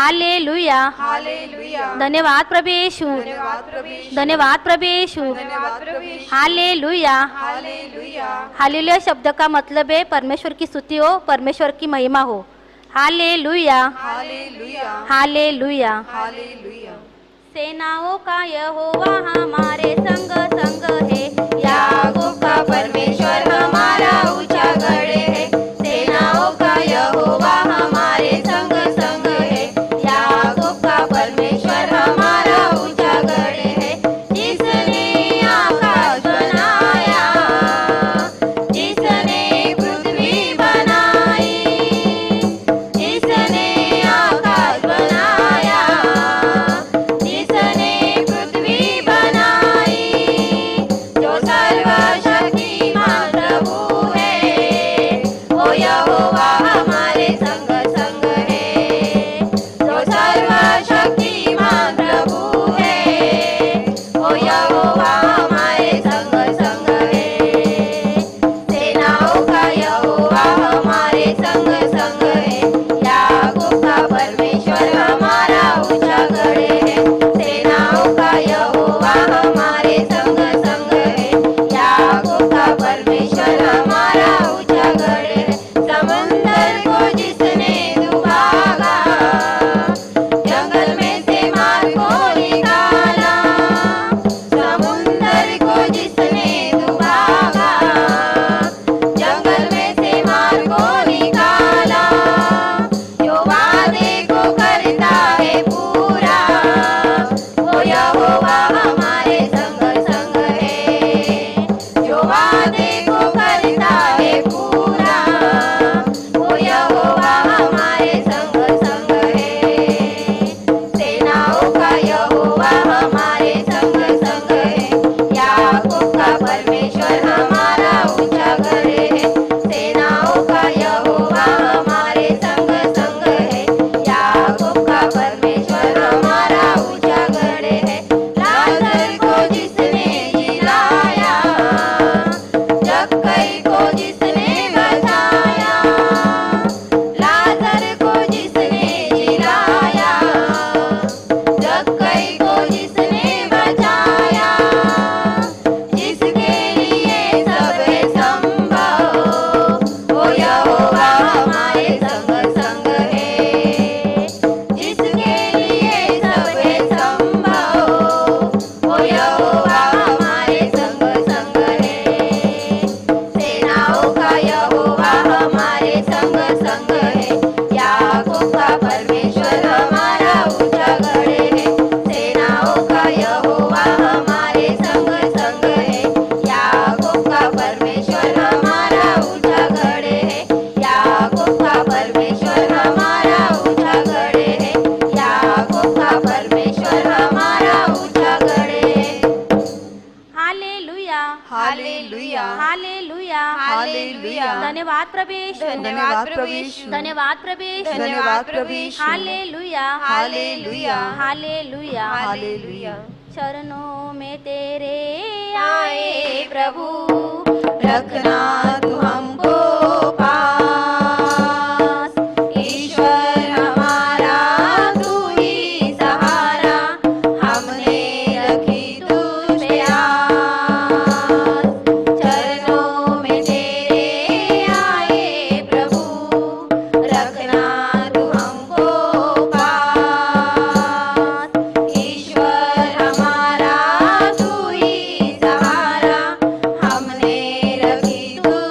Hallelujah hallelujah धन्यवाद प्रभु यीशु धन्यवाद प्रभु यीशु धन्यवाद प्रभु यीशु धन्यवाद प्रभु यीशु हालेलुया हालेलुया हालेलुया शब्द का मतलब है परमेश्वर की स्तुति हो, परमेश्वर की महिमा हो। हालेलुया हालेलुया हालेलुया हालेलुया सेनाओं का यहोवा हमारे संग संग है, याकूब का परमेश्वर हमारा ऊंचा गढ़ है। सेनाओं का यहोवा हमारे संग संग है, याकूब का परमेश्वर हमारा ऊंचा गढ़ है। जिसने आकाश बनाया, जिसने पृथ्वी बनाई, जिसने आकाश बनाया, जिसने पृथ्वी बनाई, जो सर्वशक्तिमान प्रभु है, वो यहोवा हमारे संग संग है। जो सर्वशक्तिमान प्रभु है, वो यहोवा हमारे संग संग है। सेनाओं का यहोवा हमारे संग संग है, याकूब का परमेश्वर हमारा ऊंचा गढ़ है। सेनाओं का यहोवा हमारे संग संग है, याकूब का परमेश्वर हमारा ऊंचा गढ़ है। समुंदर को जिसने डुबागा, जंगल में से मार को निकाला। समुंदर को जिसने डुबागा, जंगल में से मार को निकाला। जो वादे को करता है पूरा, वो यहोवा हमारे संग संग है। जो वादे को करता है पूरा, वो यहोवा हमारे संग संग है। सेनाओं का यहोवा हमारे संग संग है, याकूब का परमेश्वर हमारा ऊंचा गढ़ है। सेनाओं का यहोवा हमारे संग संग है, याकूब का परमेश्वर हमारा ऊंचा गढ़ है। लाजर को जिसने जिलाया, जक्कई को जिसने बचाया। लाजर को जिसने जिलाया, जक्कई को जिसने बचाया। जिसके लिए सब है संभव, वो यहोवा हमारे संग संग है। जिसके लिए सब है संभव, वो यहोवा हमारे संग संग है। सेनाओं का यहोवा हमारे संग संग है, याकूब का परमेश्वर हमारा ऊंचा गढ़ है। सेनाओं का यहोवा हमारे संग संग है, याकूब का परमेश्वर हमारा ऊंचा गढ़ है। याकूब का परमेश्वर हमारा ऊंचा गढ़ है, याकूब का परमेश्वर हमारा ऊंचा गढ़ है। हालेलुया हालेलुया हालेलुया हालेलुया धन्यवाद प्रभु यीशु धन्यवाद प्रभु यीशु धन्यवाद प्रभु यीशु धन्यवाद प्रभु Yeshu hallelujah hallelujah hallelujah hallelujah चरणों में तेरे आए प्रभु, रखना तू हमको पास। ईश्वर हमारा तू ही सहारा, हमने रखी तुझ पे आस। चरणों में तेरे आए प्रभु, रखना तू हमको पास। ईश्वर हमारा तू ही सहारा, हमने रखी तुझ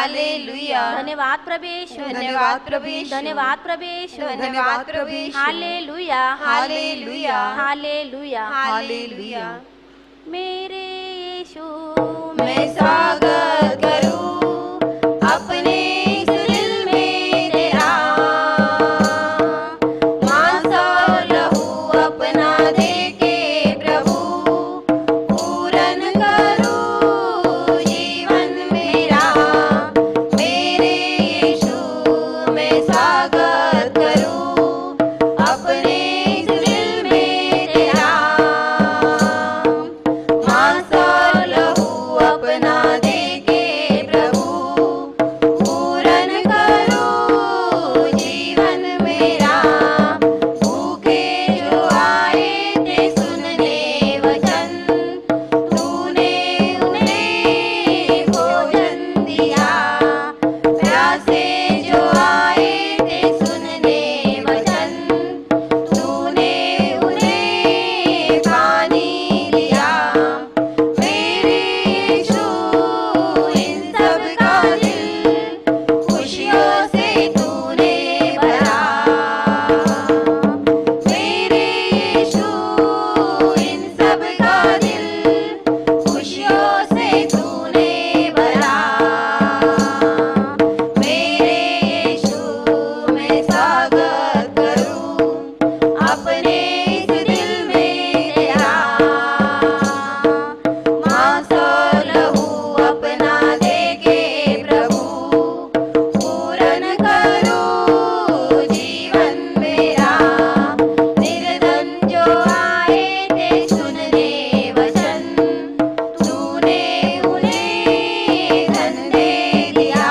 हालेलुया धन्यवाद प्रभु यीशु धन्यवाद प्रभु यीशु धन्यवाद प्रभु यीशु धन्यवाद प्रभु Yeshu hallelujah hallelujah hallelujah hallelujah मेरे यीशु मैं स्वागत करूं अपने इस दिल में तेरा मांस और लहू अपना दे के प्रभु पूरन करूं जीवन मेरा मेरे यीशु मैं स्वागत करूं अपने इस दिल में तेरा मांस और लहू अपना दे के प्रभु पूरन करूं जीवन मेरा भूखे जो आए थे सुनने वचन तूने उन्हें भोजन दिया प्यासे जो आए थे सुनने वचन तूने उन्हें पानी दिया मेरे यीशु इन सब का दिल खुशियों से तूने भरा मेरे यीशु इन सब का दिल खुशियों से तूने भरा मेरे यीशु मैं स्वागत करूं अपने इस दिल में तेरा मांस और लहू अपना दे के प्रभु पूरन करूं जीवन मेरा निर्धन जो आए थे सुनने वचन तूने उन्हें धन दे दिया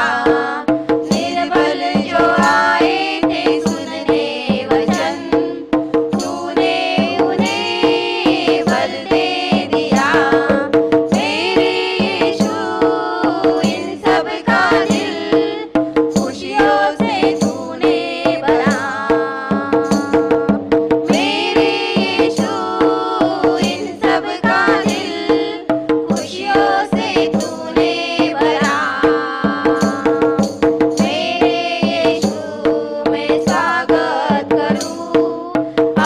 निर्बल जो आए थे सुनने वचन तूने उन्हें बल दे दिया मेरे यीशु इन सब का दिल खुशियों से तूने भरा मेरे यीशु इन सब का दिल खुशियों से तूने भरा मेरे यीशु मैं स्वागत करूं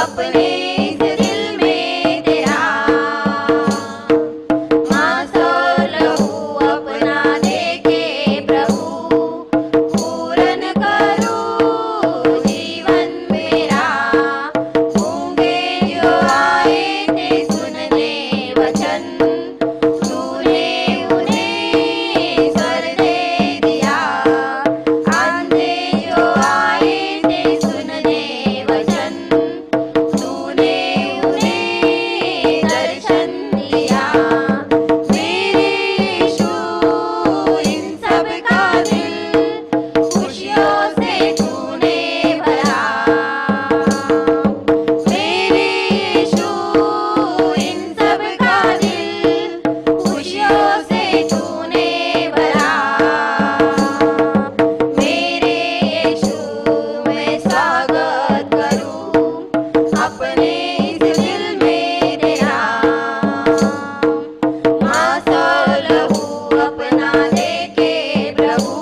अपने इस दिल में तेरा मांस और लहू अपना दे के प्रभु पूरन करूं जीवन मेरा गूंगे जो आए थे सुनने वचन तूने उन्हें स्वर दे दिया अंधे जो आए थे सुनने वचन तूने उन्हें दर्शन दिया मेरे यीशु इन सब का दिल खुशियों से तूने भरा मेरे यीशु इन सब का दिल खुशियों से तूने भरा मेरे यीशु मैं स्वागत करूं अपने इस दिल में तेरा मांस और लहू अपना दे के प्रभु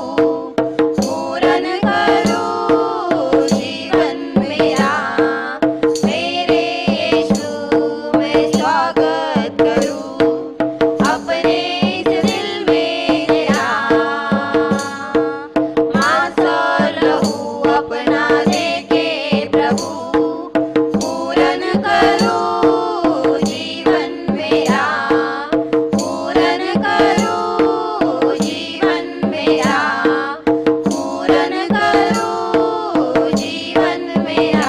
पूरन करूं जीवन मेरा मेरे यीशु मैं स्वागत करूं अपने इस दिल में तेरा मांस और लहू अपना दे के प्रभु पूरन करूं जीवन मेरा पूरन करूं जीवन मेरा पूरन करूं जीवन मेरा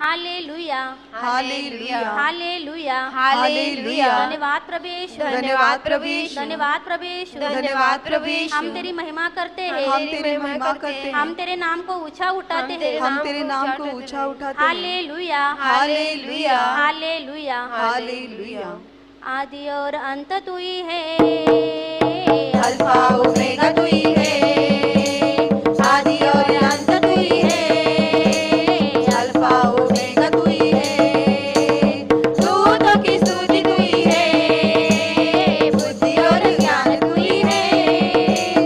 हालेलुया हालेलुया हालेलुया हालेलुया धन्यवाद प्रभु यीशु धन्यवाद प्रभु यीशु धन्यवाद प्रभु यीशु धन्यवाद प्रभु यीशु हम तेरी महिमा करते हैं हम तेरी महिमा करते हैं हम तेरे नाम को ऊंचा उठाते हैं हम तेरे नाम को ऊंचा उठाते हैं हालेलुया हालेलुया हालेलुया हालेलुया आदि और अंत तू ही है अल्फा ओमेगा तू ही है आदि और अंत तू ही है अल्फा ओमेगा तू ही है दूतों की स्तुति तू ही है बुद्धि और ज्ञान तू ही है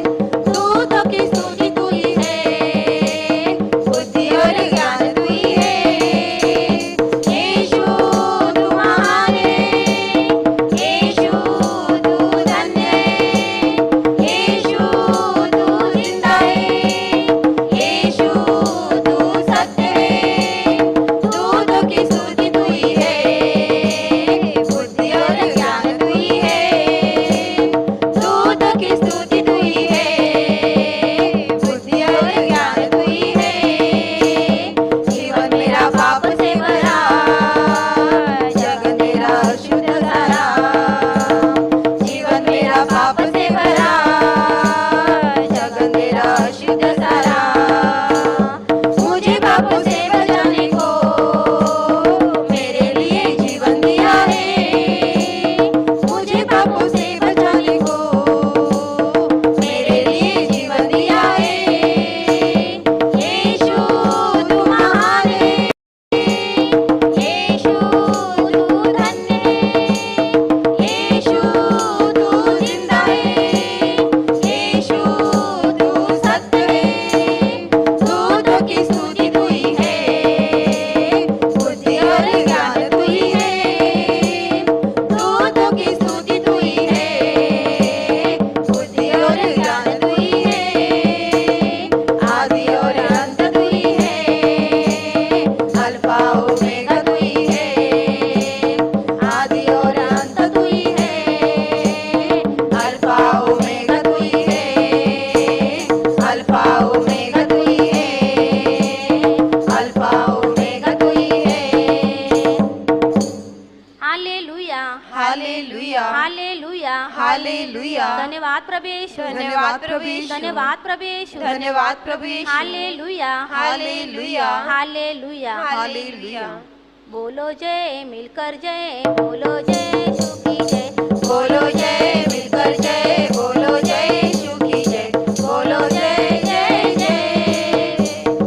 प्रभु यीशु, धन्यवाद प्रभु यीशु, धन्यवाद प्रभु Yeshu, hallelujah, hallelujah, hallelujah, hallelujah. बोलो जय मिलकर जय, बोलो जय यीशु की जय, बोलो जय मिलकर जय, बोलो जय यीशु की जय, बोलो जय जय जय,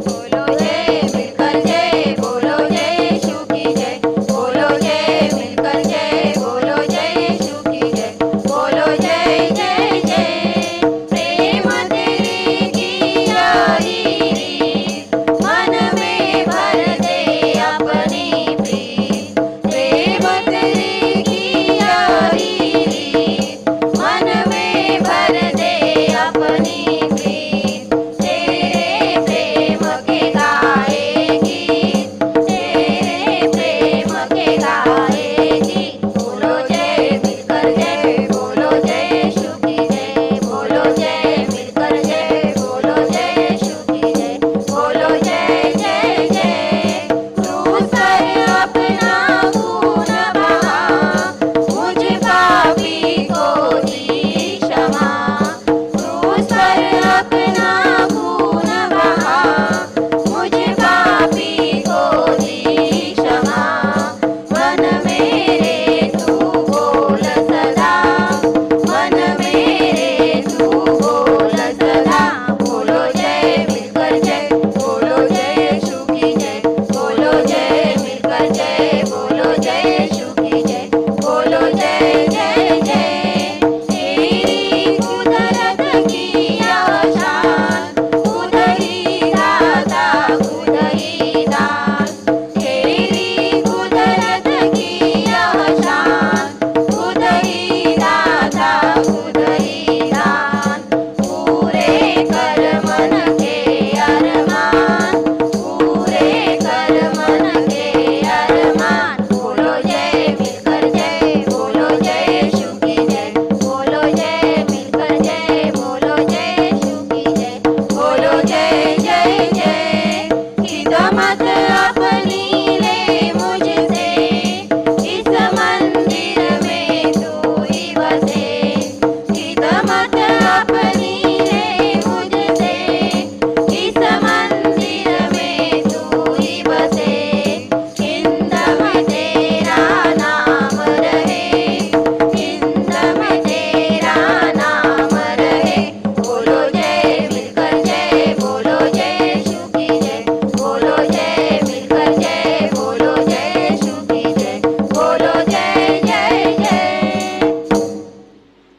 बोलो जय मिलकर जय, बोलो जय यीशु की जय, बोलो जय मिलकर जय, बोलो जय यीशु की जय, बोलो जय जय जय। प्रेम तेरी की यारी रीत, मन में भर दे अपनी प्रीत, प्रेम तेरी की यारी रीत, मन में भर दे अपनी प्रीत, तेरे प्रेम के गाए गीत, तेरे प्रेम के गाए गीत। बोलो जय मिलकर जय, बोलो जय यीशु की जय, बोलो जय मिलकर जय, बोलो जय यीशु की जय, बोलो जय जय जय। क्रूस पर अपना खून बहा, मुझ पापी को दी क्षमा, क्रूस पर अपना खून बहा, मुझ पापी को दी क्षमा। मन मेरे तू बोल सदा, मन मेरे तू बोल सदा। बोलो जय मिलकर जय, बोलो जय यीशु की जय, बोलो जय मिलकर जय, बोलो जय यीशु की जय, बोलो जय जय जय। तेरी कुदरत की यह शान, खुद ही दाता खुद ही दान, तेरी कुदरत की यह शान, खुद ही दाता खुद ही दान। पूरे कर मन के अरमान, पूरे कर मन के अरमान। बोलो जय मिलकर जय, बोलो जय यीशु की जय, बोलो जय मिलकर जय, बोलो जय यीशु की जय, बोलो जय जय जय। खिदमत अपनी ले मुझसे, इस मंदिर में तू ही बसे, खिदमत अपनी ले मुझसे, इस मंदिर में तू ही बसे। हिंदम तेरा नाम रहे, हिंदम तेरा नाम रहे। बोलो जय मिलकर जय, बोलो जय यीशु की जय, बोलो जय मिलकर जय, बोलो जय यीशु की जय, बोलो जय जय जय।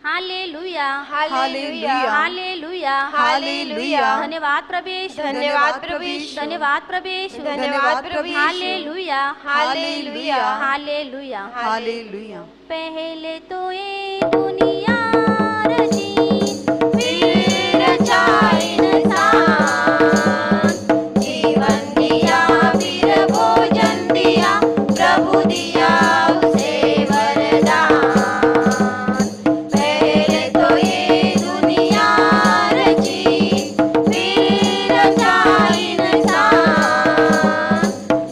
Hallelujah, hallelujah, hallelujah, hallelujah. धन्यवाद प्रभु यीशु, धन्यवाद प्रभु यीशु, धन्यवाद प्रभु यीशु, धन्यवाद प्रभु Yeshu. Hallelujah, hallelujah, hallelujah. Hallelujah. पहले तो ये दुनिया रची, फिर रचा इंसान, जीवन दिया फिर भोजन दिया, प्रभु दिया उसे वरदान। पहले तो ये दुनिया रची, फिर रचा इंसान,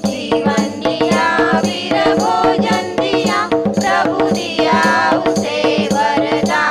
जीवन दिया फिर भोजन दिया, प्रभु दिया उसे वरदान।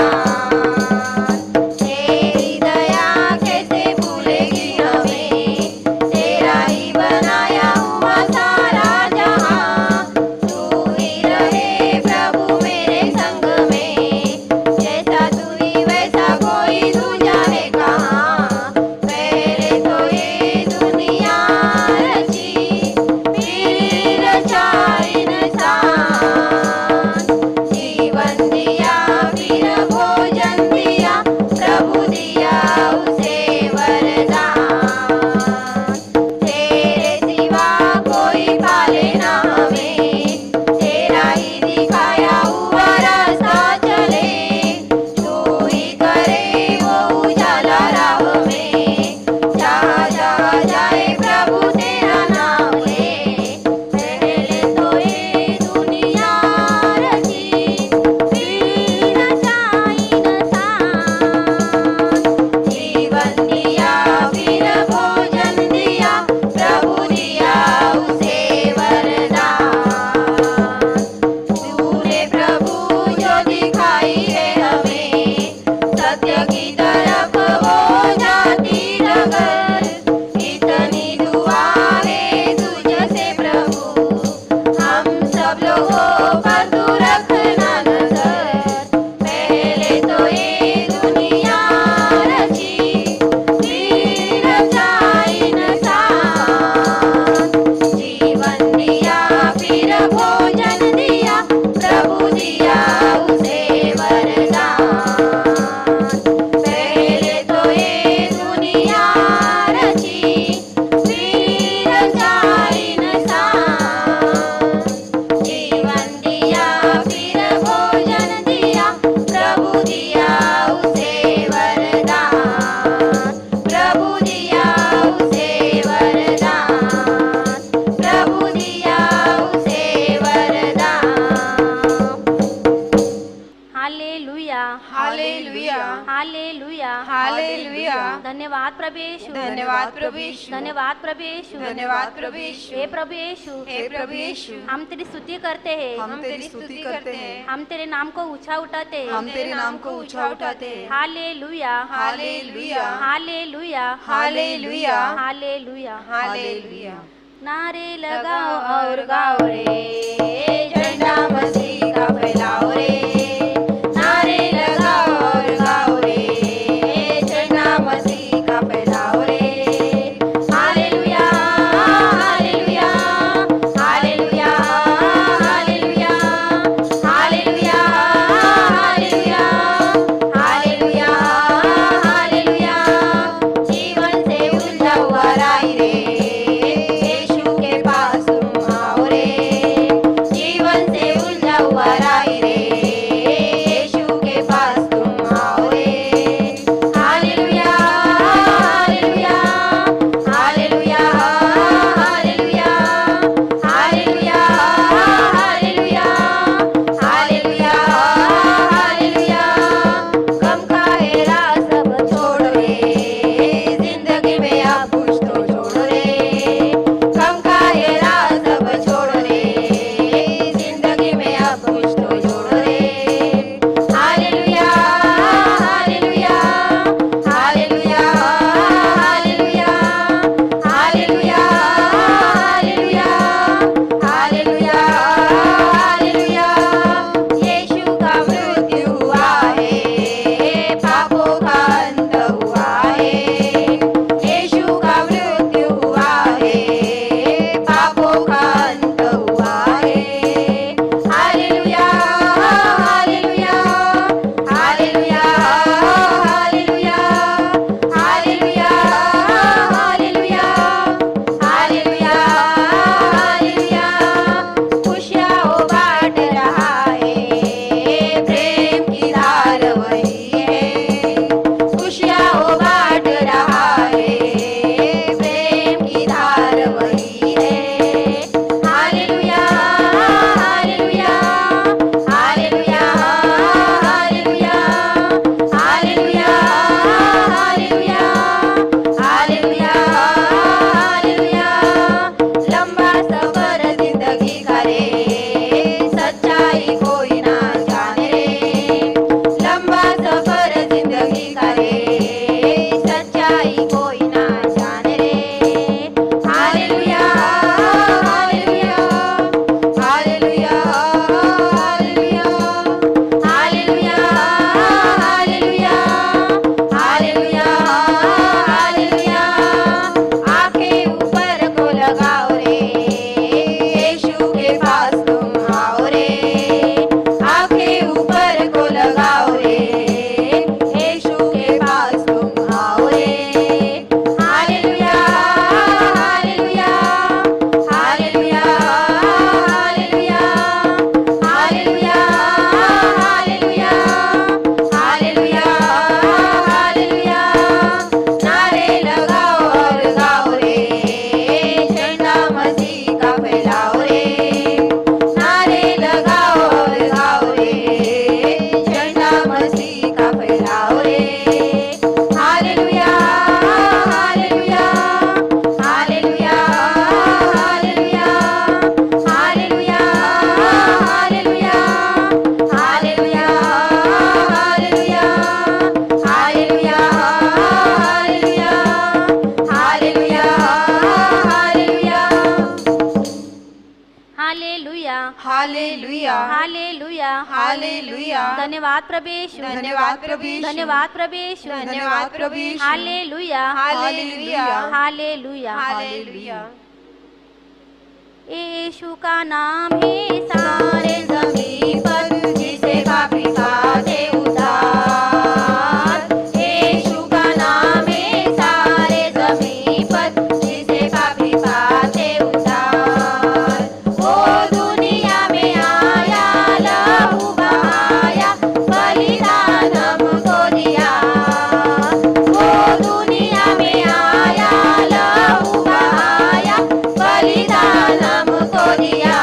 हालेलुया धन्यवाद प्रभु यीशु, धन्यवाद प्रभु यीशु धन्यवाद प्रभु यीशु, धन्यवाद प्रभु यीशु हे प्रभु यीशु, हे प्रभु यीशु हम तेरी स्तुति करते हैं, हम तेरी स्तुति करते हैं हम तेरे नाम को ऊंचा उठाते हैं। हम तेरे नाम को ऊंचा उठाते हैं hallelujah hallelujah hallelujah hallelujah hallelujah. Hallelujah नारे लगाओ और गाओ रे, झंडा मसीह का फैलाओ रे, नारे लगाओ और गाओ रे, झंडा मसीह का फैलाओ रे। Hallelujah hallelujah hallelujah hallelujah hallelujah hallelujah hallelujah hallelujah. जीवन से उलझा हुआ राही रे, यीशु के पास तुम आओ रे, जीवन से उलझा हुआ राही रे, यीशु के पास तुम आओ रे। Hallelujah hallelujah hallelujah hallelujah hallelujah hallelujah hallelujah hallelujah. गम का हेरा सब छोड़ रे, जिंदगी में आप कुछ तो छोड़ रे, गम का हेरा सब छोड़ रे, जिंदगी में आप कुछ तो छोड़ रे। Hallelujah hallelujah hallelujah hallelujah hallelujah hallelujah hallelujah hallelujah. Yeshu का मृत्यु हुआ है, पापों का अंत हुआ है, यीशु का मृत्यु हुआ है, पापों का अंत हुआ है। Hallelujah hallelujah hallelujah hallelujah hallelujah hallelujah hallelujah hallelujah. खुशियाँ वो बांट रहा है, प्रेम की धार वही है, खुशियाँ वो बांट रहा है, प्रेम की धार वही है। Hallelujah hallelujah hallelujah hallelujah hallelujah hallelujah hallelujah hallelujah. लंबा सफर जिंदगी का रे, सच्चाई कोई ना जाने रे, लंबा सफर जिंदगी का रे, सच्चाई कोई ना जाने रे। Hallelujah hallelujah hallelujah hallelujah hallelujah hallelujah hallelujah hallelujah. आंखें ऊपर को लगाओ रे, यीशु के पास तुम आओ रे, आंखें ऊपर को लगाओ रे, यीशु के पास तुम आओ रे। Hallelujah hallelujah hallelujah hallelujah hallelujah hallelujah hallelujah hallelujah. नारे लगाओ और गाओ रे, झंडा मसीह का फैलाओ रे, नारे लगाओ और गाओ रे, झंडा मसीह का फैलाओ रे। Hallelujah hallelujah hallelujah hallelujah hallelujah hallelujah hallelujah hallelujah hallelujah hallelujah hallelujah hallelujah hallelujah hallelujah hallelujah. धन्यवाद प्रभु यीशु, धन्यवाद प्रभु यीशु धन्यवाद प्रभु यीशु, धन्यवाद प्रभु Yeshu. Hallelujah hallelujah hallelujah hallelujah. Yeshu का नाम है सारे जमीन पर जिसे पापी पाते उद्धार, यीशु का नाम है सारे जमीन पर जिसे पापी पाते उद्धार। वो दुनिया में आया, लहू बहाया, बलिदान हमको दिया, वो दुनिया में आया, लहू बहाया, बलिदान हमको दिया।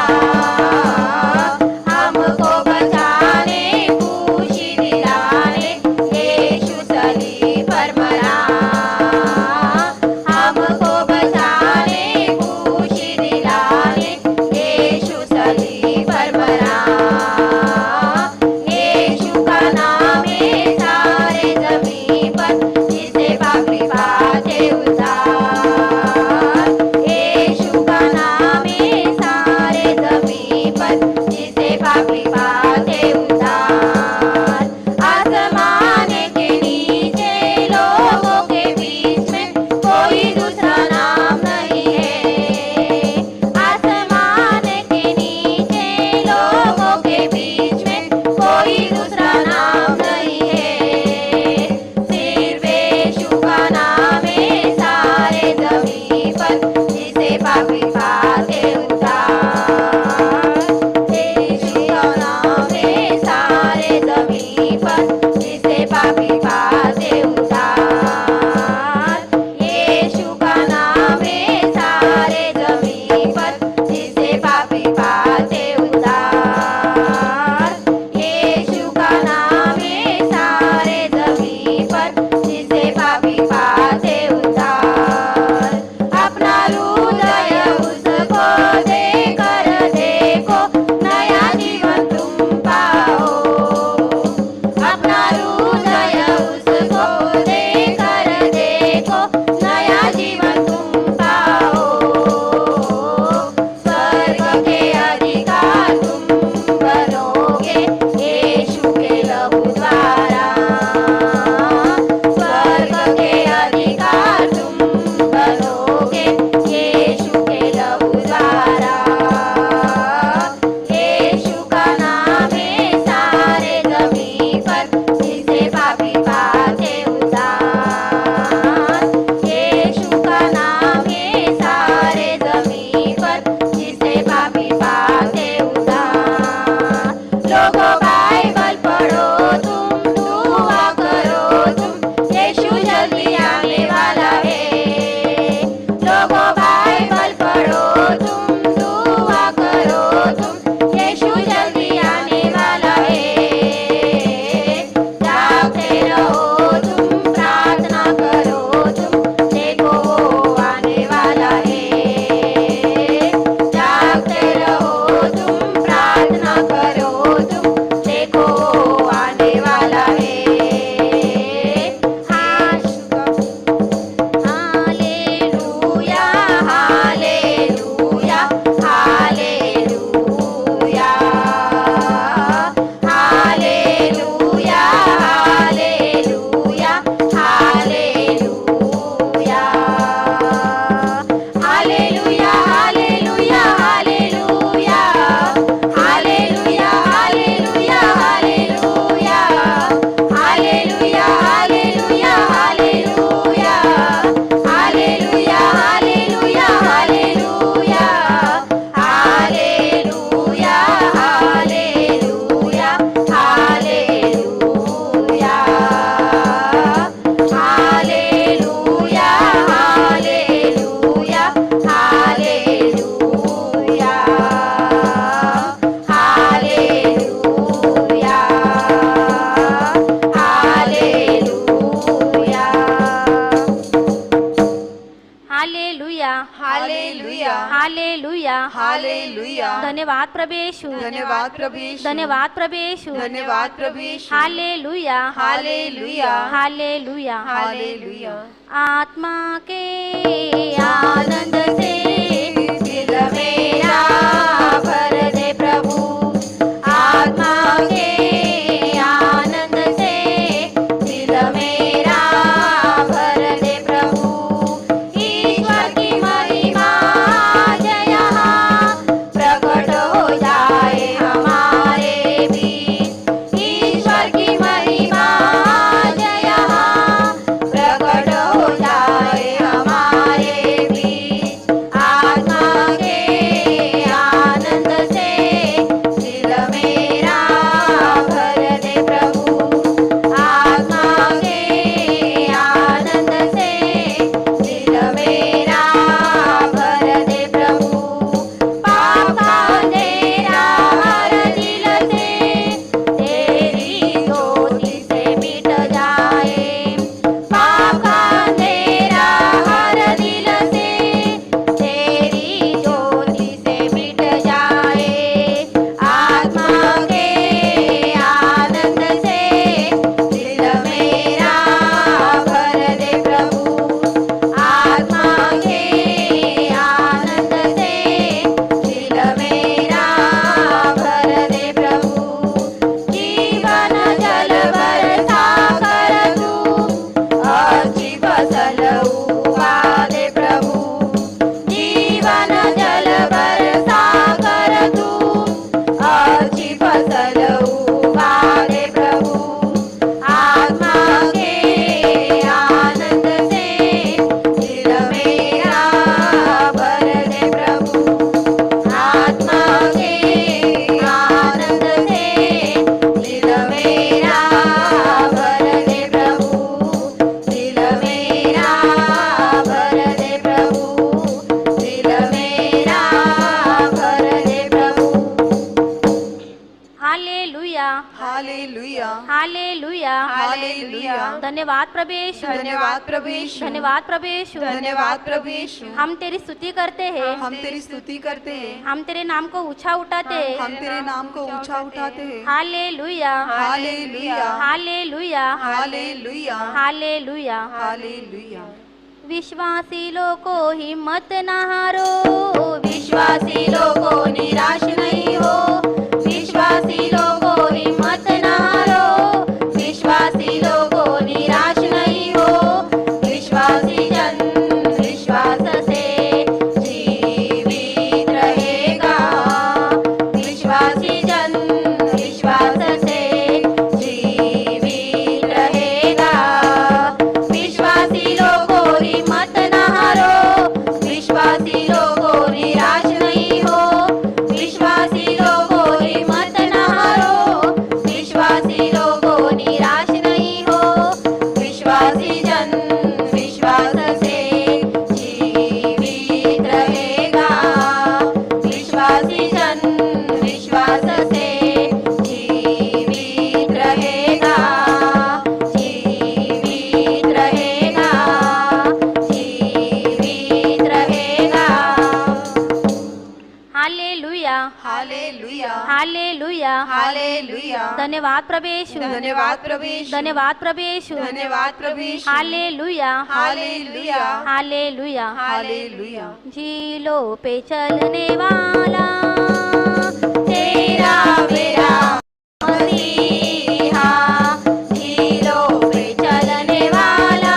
हालेलुया हालेलुया धन्यवाद प्रभु यीशु धन्यवाद प्रभु यीशु धन्यवाद प्रभु यीशु धन्यवाद प्रभु Yeshu hallelujah hallelujah hallelujah hallelujah आत्मा के आनंद से दिल मेरा भर दे प्रभु आत्मा के आनंद से दिल मेरा भर दे प्रभु ईश्वर की महिमा जय प्रकट हो जाए हमारे बीच ईश्वर की महिमा जय प्रकट हो जाए हमारे बीच आत्मा के आनंद से दिल मेरा भर दे प्रभु आत्मा के आनंद से दिल मेरा भर दे प्रभु पाप का अंधेरा हर दिल से तेरी ज्योति से मिट जाए पाप का अंधेरा हर दिल से तेरी ज्योति से मिट जाए आत्मा के आनंद से दिल मेरा भर दे प्रभु आत्मा के आनंद से दिल मेरा भर दे प्रभु जीवन जल बरसा कर तू अच्छी फसल उगा दे प्रभु जीवन जल बरसा कर तू अच्छी फसल उगा दे प्रभु आत्मा के आनंद से दिल मेरा भर दे प्रभु आत्मा के आनंद से दिल मेरा भर दे प्रभु दिल मेरा भर दे प्रभु दिल मेरा भर दे प्रभु हालेलुया हालेलुया हालेलुया हालेलुया धन्यवाद प्रभु यीशु धन्यवाद प्रभु यीशु धन्यवाद प्रभु यीशु धन्यवाद प्रभु यीशु हम तेरी स्तुति करते हैं हम तेरी स्तुति करते हैं हम तेरे नाम को ऊंचा उठाते हैं हम तेरे नाम को ऊंचा उठाते हैं hallelujah hallelujah hallelujah hallelujah hallelujah hallelujah विश्वासी लोगों हिम्मत न हारो विश्वासी लोगों निराश नहीं हो विश्वासी लोगों हिम्मत न हारो विश्वासी लोगों निराश नहीं हो विश्वासी जन विश्वास से जीवित रहेगा विश्वासी जन विश्वास से जीवित रहेगा विश्वासी लोगों हिम्मत न हारो विश्वासी लोगों निराश नहीं हो विश्वासी लोगों हिम्मत न हारो विश्वासी लोगों निराश नहीं हो विश्वासी जन विश्वास से जीवित रहेगा विश्वासी जन विश्वास से जीवित रहेगा जीवित रहेगा जीवित रहेगा हालेलुया हालेलुया हालेलुया हालेलुया धन्यवाद प्रभु यीशु धन्यवाद प्रभु यीशु धन्यवाद प्रभु यीशु धन्यवाद प्रभु Yeshu hallelujah hallelujah hallelujah hallelujah झीलों पे चलने वाला तेरा मेरा मसीहा झीलों पे चलने वाला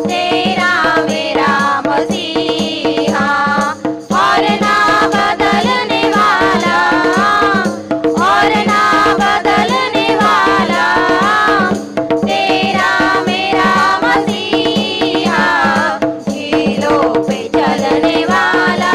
तेरा मेरा मसीहा और ना बदलने वाला और ना बदलने वाला तेरा मेरा मसीहा झीलों पे चलने वाला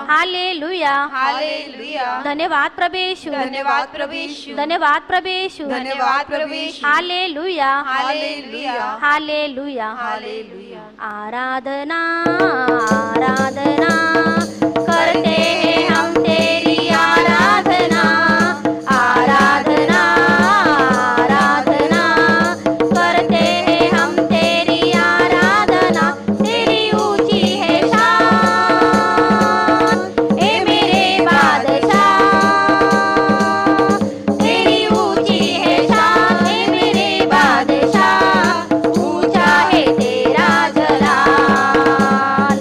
हालेलुया हालेलुया धन्यवाद प्रभेशु धन्यवाद प्रभु यीशु धन्यवाद प्रभेशु धन्यवाद प्रभु Yeshu hallelujah hallelujah hallelujah hallelujah आराधना आराधना करते हैं हम तेरी आराधना आराधना आराधना करते हैं हम तेरी आराधना तेरी ऊंची है शान ए मेरे बादशाह तेरी ऊंची है शान ए मेरे बादशाह ऊंचा है तेरा जलाल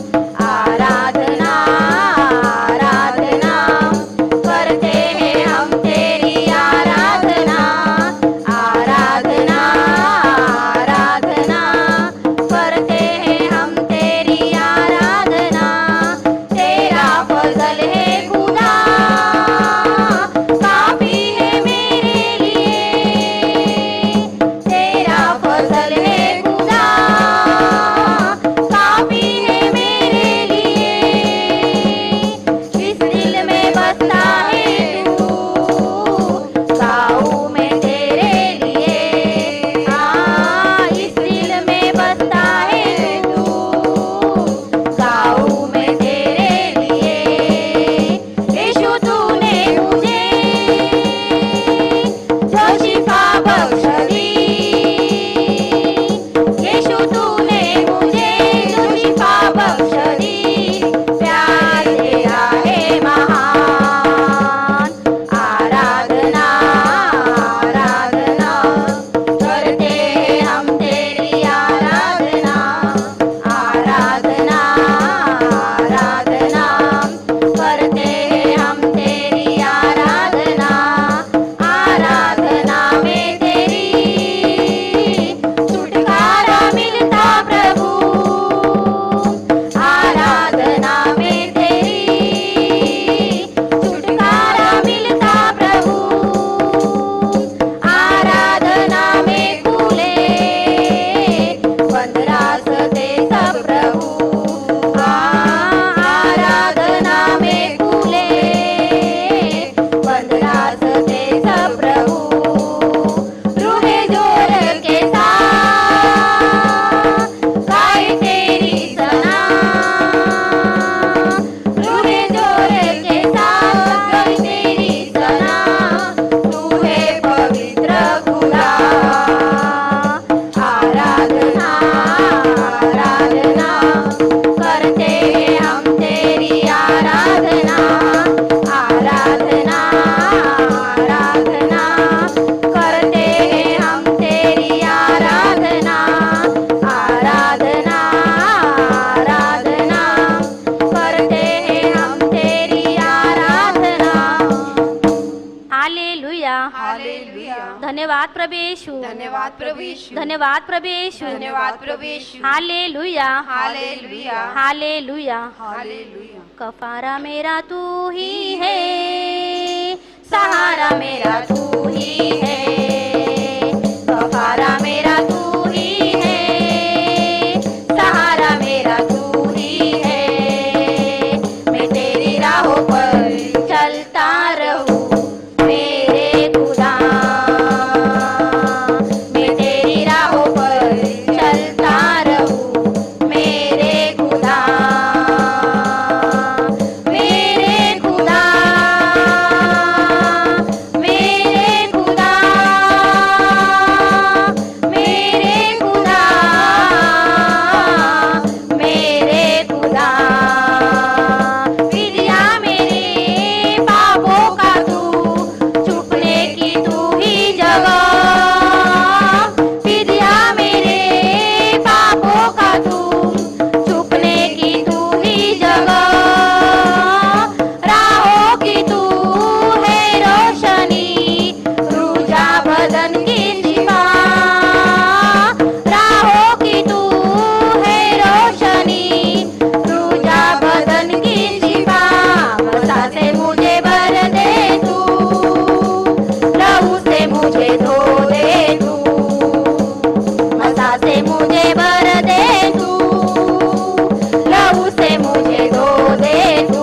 आराधना आराधना करते हैं हम तेरी आराधना आराधना आराधना करते हैं हम तेरी आराधना तेरा फजल है खुदा काफी है मेरे लिए तेरा फजल है खुदा काफी है मेरे लिए इस दिल में बसता है तू गाऊं मैं तेरे लिए इस दिल में बसता है तू गाऊं मैं तेरे लिए यीशु तूने मुझे जो शिफा बख्श दी यीशु तूने मुझे जो शिफा बख्श दी प्यार तेरा है महान आराधना आराधना करते हैं हम तेरी आराधना आराधना आराधना करते हैं हम तेरी आराधना आराधना में तेरी छुटकारा मिलता प्रभु आराधना में तेरी छुटकारा मिलता प्रभु आराधना में खुले बंद रास्ते सब प्रभु आराधना में खुले बंद रास्ते सब प्रभु रूहे जोर के साथ गाए तेरी सना रूहे जोर के साथ गाए तेरी सना तू है पवित्र खुदा आराधना आराधना करते हैं हम तेरी आराधना आराधना आराधना करते हैं हम तेरी आराधना आराधना आराधना करते हैं हम तेरी आराधना हालेलुया हालेलुया धन्यवाद प्रभेशु धन्यवाद प्रभु यीशु धन्यवाद प्रभेशु धन्यवाद प्रभु Yeshu hallelujah hallelujah hallelujah hallelujah कफारा मेरा तू ही है सहारा मेरा तू ही है कफारा मेरा तू ही है सहारा मेरा तू ही है मैं तेरी राहों पर चलता रहूं मेरे खुदा मैं तेरी राहों पर चलता रहूं मेरे खुदा मेरे खुदा मेरे खुदा मेरे खुदा मेरे खुदा विद्या मेरे पापों का तू छुपने की तू ही जगह विद्या मेरे पापों का तू छुपने की तू ही जगह राहों की तू है रोशनी रूजा बदन की शिफा राहों की तू है रोशनी रूजा बदन की शिफा मसा से मुझे भर दे तू लहू से मुझे धो दे तू मसा से मुझे भर दे तू लहू से मुझे धो दे तू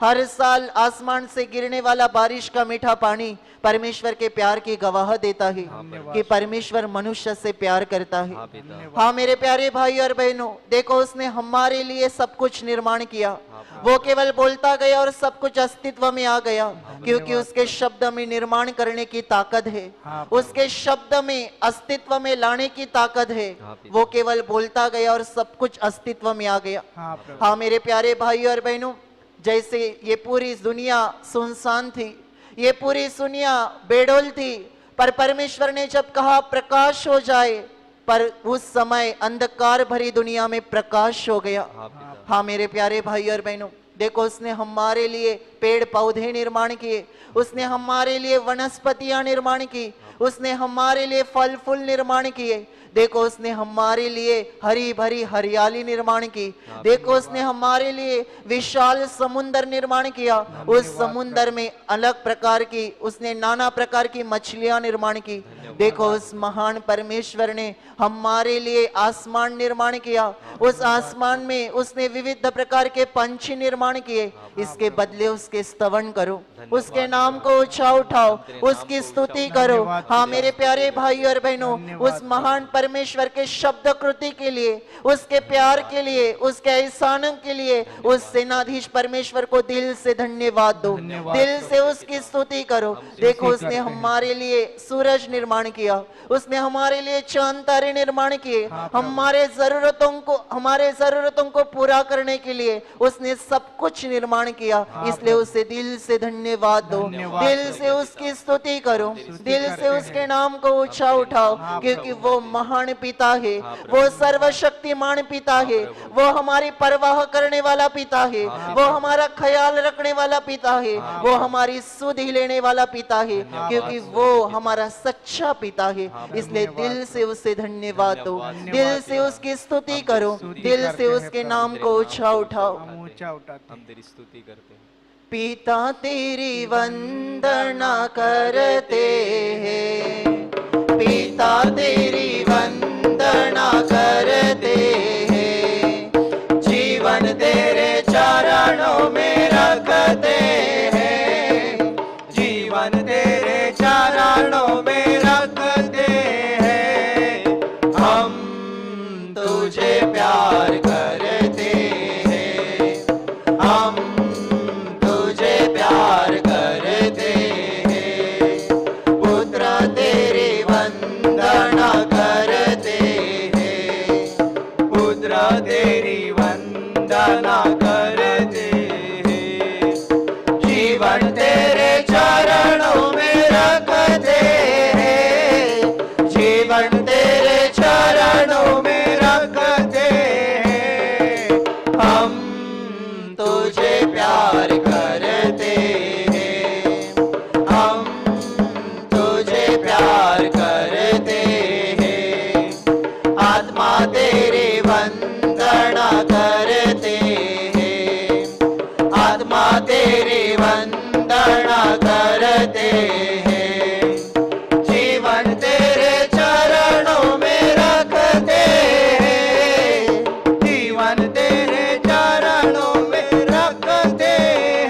हर साल आसमान से गिरने वाला बारिश का मीठा पानी परमेश्वर के प्यार की गवाह देता है कि परमेश्वर मनुष्य से प्यार करता है। हाँ पिता, हाँ मेरे प्यारे भाई और बहनों, देखो उसने हमारे लिए सब कुछ निर्माण किया। वो केवल बोलता गया और सब कुछ अस्तित्व में आ गया, क्योंकि उसके शब्द में निर्माण करने की ताकत है, उसके शब्द में अस्तित्व में लाने की ताकत है। वो केवल बोलता गया और सब कुछ अस्तित्व में आ गया। हाँ मेरे प्यारे भाई और बहनों, जैसे ये पूरी दुनिया सुनसान थी, ये पूरी दुनिया बेडौल थी, पर परमेश्वर ने जब कहा प्रकाश हो जाए, पर उस समय अंधकार भरी दुनिया में प्रकाश हो गया। हाँ मेरे प्यारे भाई और बहनों, देखो उसने हमारे लिए पेड़ पौधे निर्माण किए, उसने हमारे लिए वनस्पतियां निर्माण की, उसने हमारे लिए फल फूल निर्माण किए। देखो उसने हमारे लिए हरी भरी हरियाली निर्माण की। देखो उसने हमारे लिए विशाल समुद्र निर्माण किया, उस समुद्र में अलग प्रकार की, उसने नाना प्रकार की मछलियां निर्माण की। देखो उस महान परमेश्वर ने हमारे लिए आसमान निर्माण किया, उस आसमान में उसने विविध प्रकार के पंछी निर्माण किए। इसके बदले उसके स्तवन करो, उसके नाम को ऊंचा उठाओ, उसकी स्तुति करो। हाँ मेरे प्यारे भाई और बहनों, उस महान परमेश्वर के शब्द कृति के लिए, उसके प्यार के लिए, उसके एहसान के लिए उस सेनाधीश परमेश्वर को दिल से धन्यवाद दो, दिल से उसकी स्तुति करो। देखो उसने हमारे लिए सूरज निर्माण किया, उसने हमारे लिए चांद तारे निर्माण किए, हमारे जरूरतों को पूरा करने के लिए उसने सब कुछ निर्माण किया। इसलिए उसे दिल से धन्यवाद दो, दिल से उसकी स्तुति करो, दिल से उसके नाम को ऊंचा उठाओ, क्योंकि वो महान पिता है, वो सर्वशक्तिमान पिता है, वो हमारी परवाह करने वाला पिता है, वो हमारा ख्याल रखने वाला पिता है, वो हमारी सुध लेने वाला पिता है, क्योंकि वो हमारा सच्चा पिता है। इसलिए दिल से उसे धन्यवाद दो, दिल से उसकी स्तुति करो, दिल से उसके नाम को ऊंचा उठाओ। हम तेरी स्तुति करते हैं। पिता तेरी वंदना करते हैं, पिता तेरी वंदना करते हैं, जीवन तेरे चरणों में रखते हैं, जीवन तेरे चरणों में रखते हैं। हम तुझे प्यार करते हैं, हम तुझे प्यार करते हैं, पुत्र तेरी वंदना करते हैं, पुत्र तेरी वंदना करते हैं, जीवन तेरे चरणों में रखते हैं, जीवन तेरे चरणों में रखते हैं। हम तुझे प्यार करते हैं, हम तुझे प्यार करते हैं, आत्मा तेरी वंदना करते हैं, आत्मा तेरी वंदना करते हैं, जीवन तेरे चरणों में रखते हैं, जीवन तेरे चरणों में रखते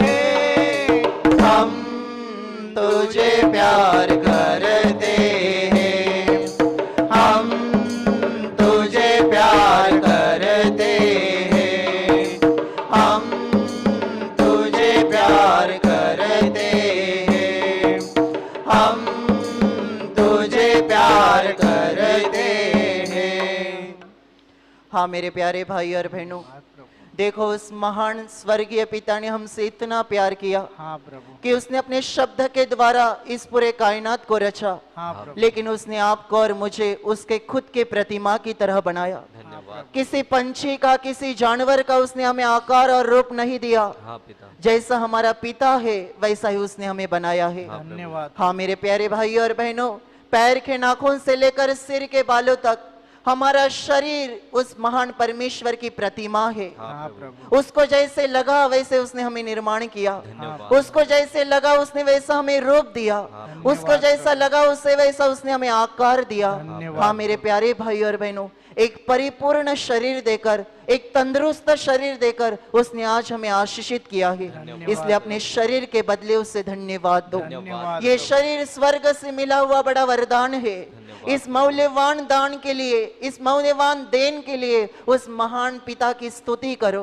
हैं। हम तुझे प्यार करते हैं, हम तुझे प्यार करते हैं, हम तुझे प्यार करते हैं, हम तुझे प्यार करते हैं। हाँ मेरे प्यारे भाई और बहनों, देखो उस महान स्वर्गीय पिता ने हमसे इतना प्यार किया कि उसने अपने शब्द के द्वारा इस पूरे कायनात को रचा, लेकिन उसने आपको और मुझे उसके खुद के प्रतिमा की तरह बनाया। किसी पंछी का, किसी जानवर का उसने हमें आकार और रूप नहीं दिया। हाँ पिता, जैसा हमारा पिता है वैसा ही उसने हमें बनाया है। हाँ मेरे प्यारे भाई और बहनों, पैर के नाखून से लेकर सिर के बालों तक हमारा शरीर उस महान परमेश्वर की प्रतिमा है। उसको जैसे लगा वैसे उसने हमें निर्माण किया, उसको जैसे लगा उसने वैसा हमें रूप दिया, उसको जैसा लगा उससे वैसा उसने हमें आकार दिया। हाँ मेरे प्यारे भाई और बहनों, एक परिपूर्ण शरीर देकर, एक तंदुरुस्त शरीर देकर उसने आज हमें आशीषित किया है। इसलिए अपने शरीर के बदले उससे धन्यवाद दो। धन्यवाद ये शरीर स्वर्ग से मिला हुआ बड़ा वरदान है। इस मूल्यवान दान के लिए, इस मूल्यवान देन के लिए उस महान पिता की स्तुति करो,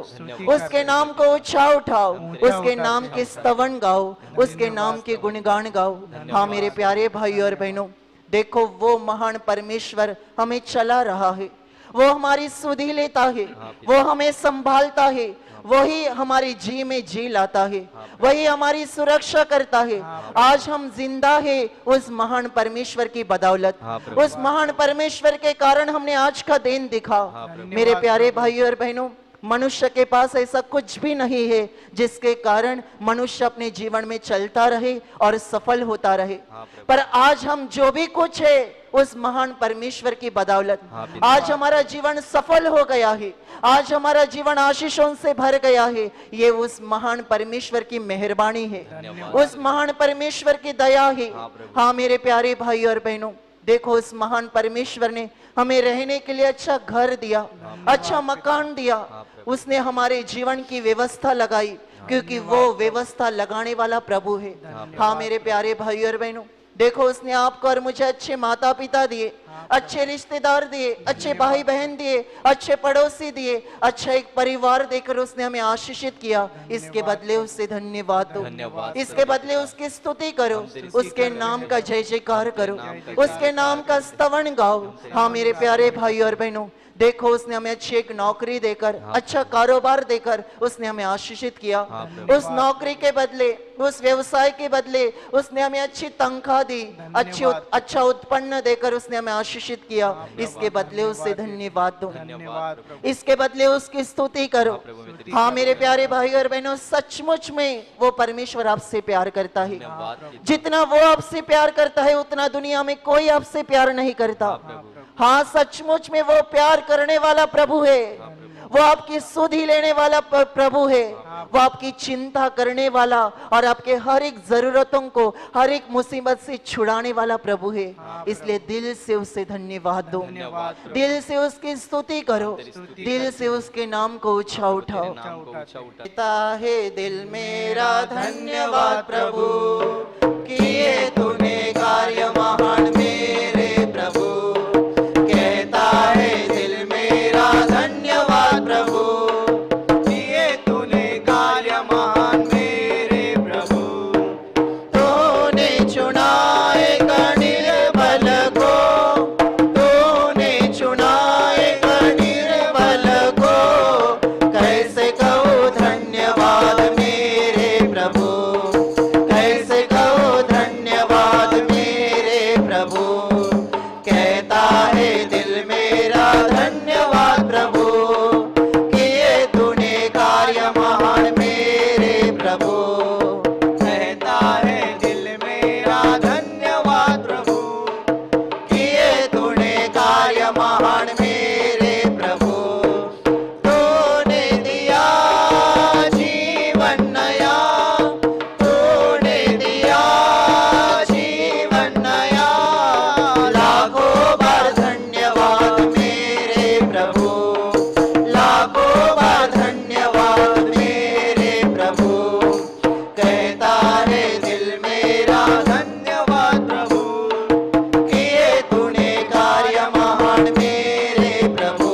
उसके नाम को ऊंचा उठाओ, उसके नाम के स्तवन गाओ, उसके नाम के गुणगान गाओ। हाँ मेरे प्यारे भाई और बहनों, देखो वो महान परमेश्वर हमें चला रहा है, वो हमारी सुधि लेता है, वो हमें संभालता है, वही हमारी जी में जी लाता है, वही हमारी सुरक्षा करता है। आज हम जिंदा है उस महान परमेश्वर की बदौलत, उस महान परमेश्वर के कारण हमने आज का दिन दिखा। मेरे प्यारे भाई और बहनों, मनुष्य के पास ऐसा कुछ भी नहीं है जिसके कारण मनुष्य अपने जीवन में चलता रहे और सफल होता रहे। पर आज हम जो भी कुछ है उस महान परमेश्वर की बदौलत आज हमारा जीवन सफल हो गया है, आज हमारा जीवन आशीषों से भर गया है। ये उस महान परमेश्वर की मेहरबानी है, उस महान परमेश्वर की दया है। हाँ मेरे प्यारे भाई और बहनों, देखो उस महान परमेश्वर ने हमें रहने के लिए अच्छा घर दिया, अच्छा मकान दिया, उसने हमारे जीवन की व्यवस्था लगाई, क्योंकि वो व्यवस्था लगाने वाला प्रभु है। हाँ मेरे प्यारे भाई और बहनों, देखो उसने आपको और मुझे अच्छे माता पिता दिए, अच्छे रिश्तेदार दिए, अच्छे भाई बहन दिए, अच्छे पड़ोसी दिए, अच्छा एक परिवार देकर उसने हमें आशीषित किया। इसके बदले उससे धन्यवाद दो, इसके बदले उसकी स्तुति करो, उसके नाम का जय जयकार करो, उसके नाम का स्तवन गाओ। हाँ मेरे प्यारे भाई और बहनों, देखो उसने हमें अच्छी एक नौकरी देकर, अच्छा कारोबार देकर उसने हमें आशीषित किया। उस नौकरी के बदले, उस व्यवसाय के बदले उसने हमें अच्छी तनख्वाह दी, अच्छा उत्पन्न देकर उसने हमें आशीषित किया। इसके बदले उससे धन्यवाद दो, इसके बदले उसकी स्तुति करो। हाँ मेरे प्यारे भाई और बहनों, सचमुच में वो परमेश्वर आपसे प्यार करता है। जितना वो आपसे प्यार करता है उतना दुनिया में कोई आपसे प्यार नहीं करता। हाँ सचमुच में वो प्यार करने वाला प्रभु है, वो आपकी सुधि लेने वाला प्रभु है, वो आपकी चिंता करने वाला और आपके हर एक जरूरतों को, हर एक मुसीबत से छुड़ाने वाला प्रभु है। इसलिए दिल से उससे धन्यवाद दो, दिल से उसकी स्तुति करो, दिल से उसके नाम को ऊंचा उठाओ। कहता है दिल मेरा धन्यवाद प्रभु, किए तूने कार्य महान मेरे प्रभु। कहता है दिल मेरा धन्यवाद प्रभु, किए तूने कार्य महान मेरे प्रभु। तूने चुना एक निर्बल को, तूने चुना एक निर्बल को, कैसे कहूँ धन्यवाद मेरे प्रभु, कैसे कहूँ धन्यवाद मेरे प्रभु। कहता है दिल मेरा धन्यवाद प्रभु, किए तूने कार्य महान मेरे प्रभु। कहता है दिल मेरा धन्यवाद प्रभु, किए तूने कार्य महान मेरे प्रभु। तूने दिया जीवन नया, तूने दिया जीवन नया, लाखों बार धन्यवाद मेरे प्रभु, लाखों बार धन्यवाद मेरे प्रभु। कहता है दिल मेरा धन्यवाद प्रभु, किए तूने कार्य महान मेरे प्रभु।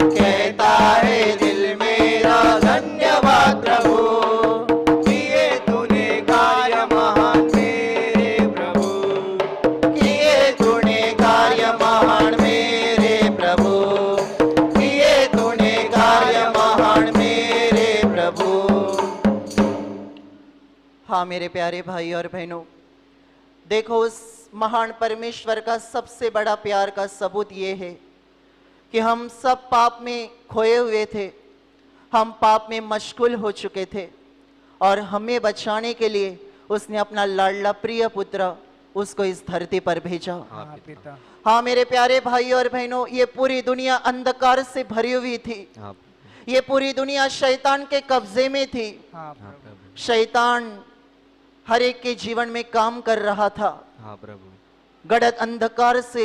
कहता है दिल मेरा धन्यवाद प्रभु, किए तूने कार्य महान मेरे प्रभु, किए तूने कार्य महान मेरे प्रभु, किए तूने कार्य महान मेरे प्रभु। हाँ मेरे प्यारे भाई और बहनों, देखो उस महान परमेश्वर का सबसे बड़ा प्यार का सबूत ये है कि हम सब पाप में खोए हुए थे, हम पाप में मशगूल हो चुके थे और हमें बचाने के लिए उसने अपना लाडला प्रिय पुत्र उसको इस धरती पर भेजा। हाँ मेरे प्यारे भाई और बहनों, ये पूरी दुनिया अंधकार से भरी हुई थी, ये पूरी दुनिया शैतान के कब्जे में थी। शैतान हर एक के जीवन में काम कर रहा था। गड़त अंधकार से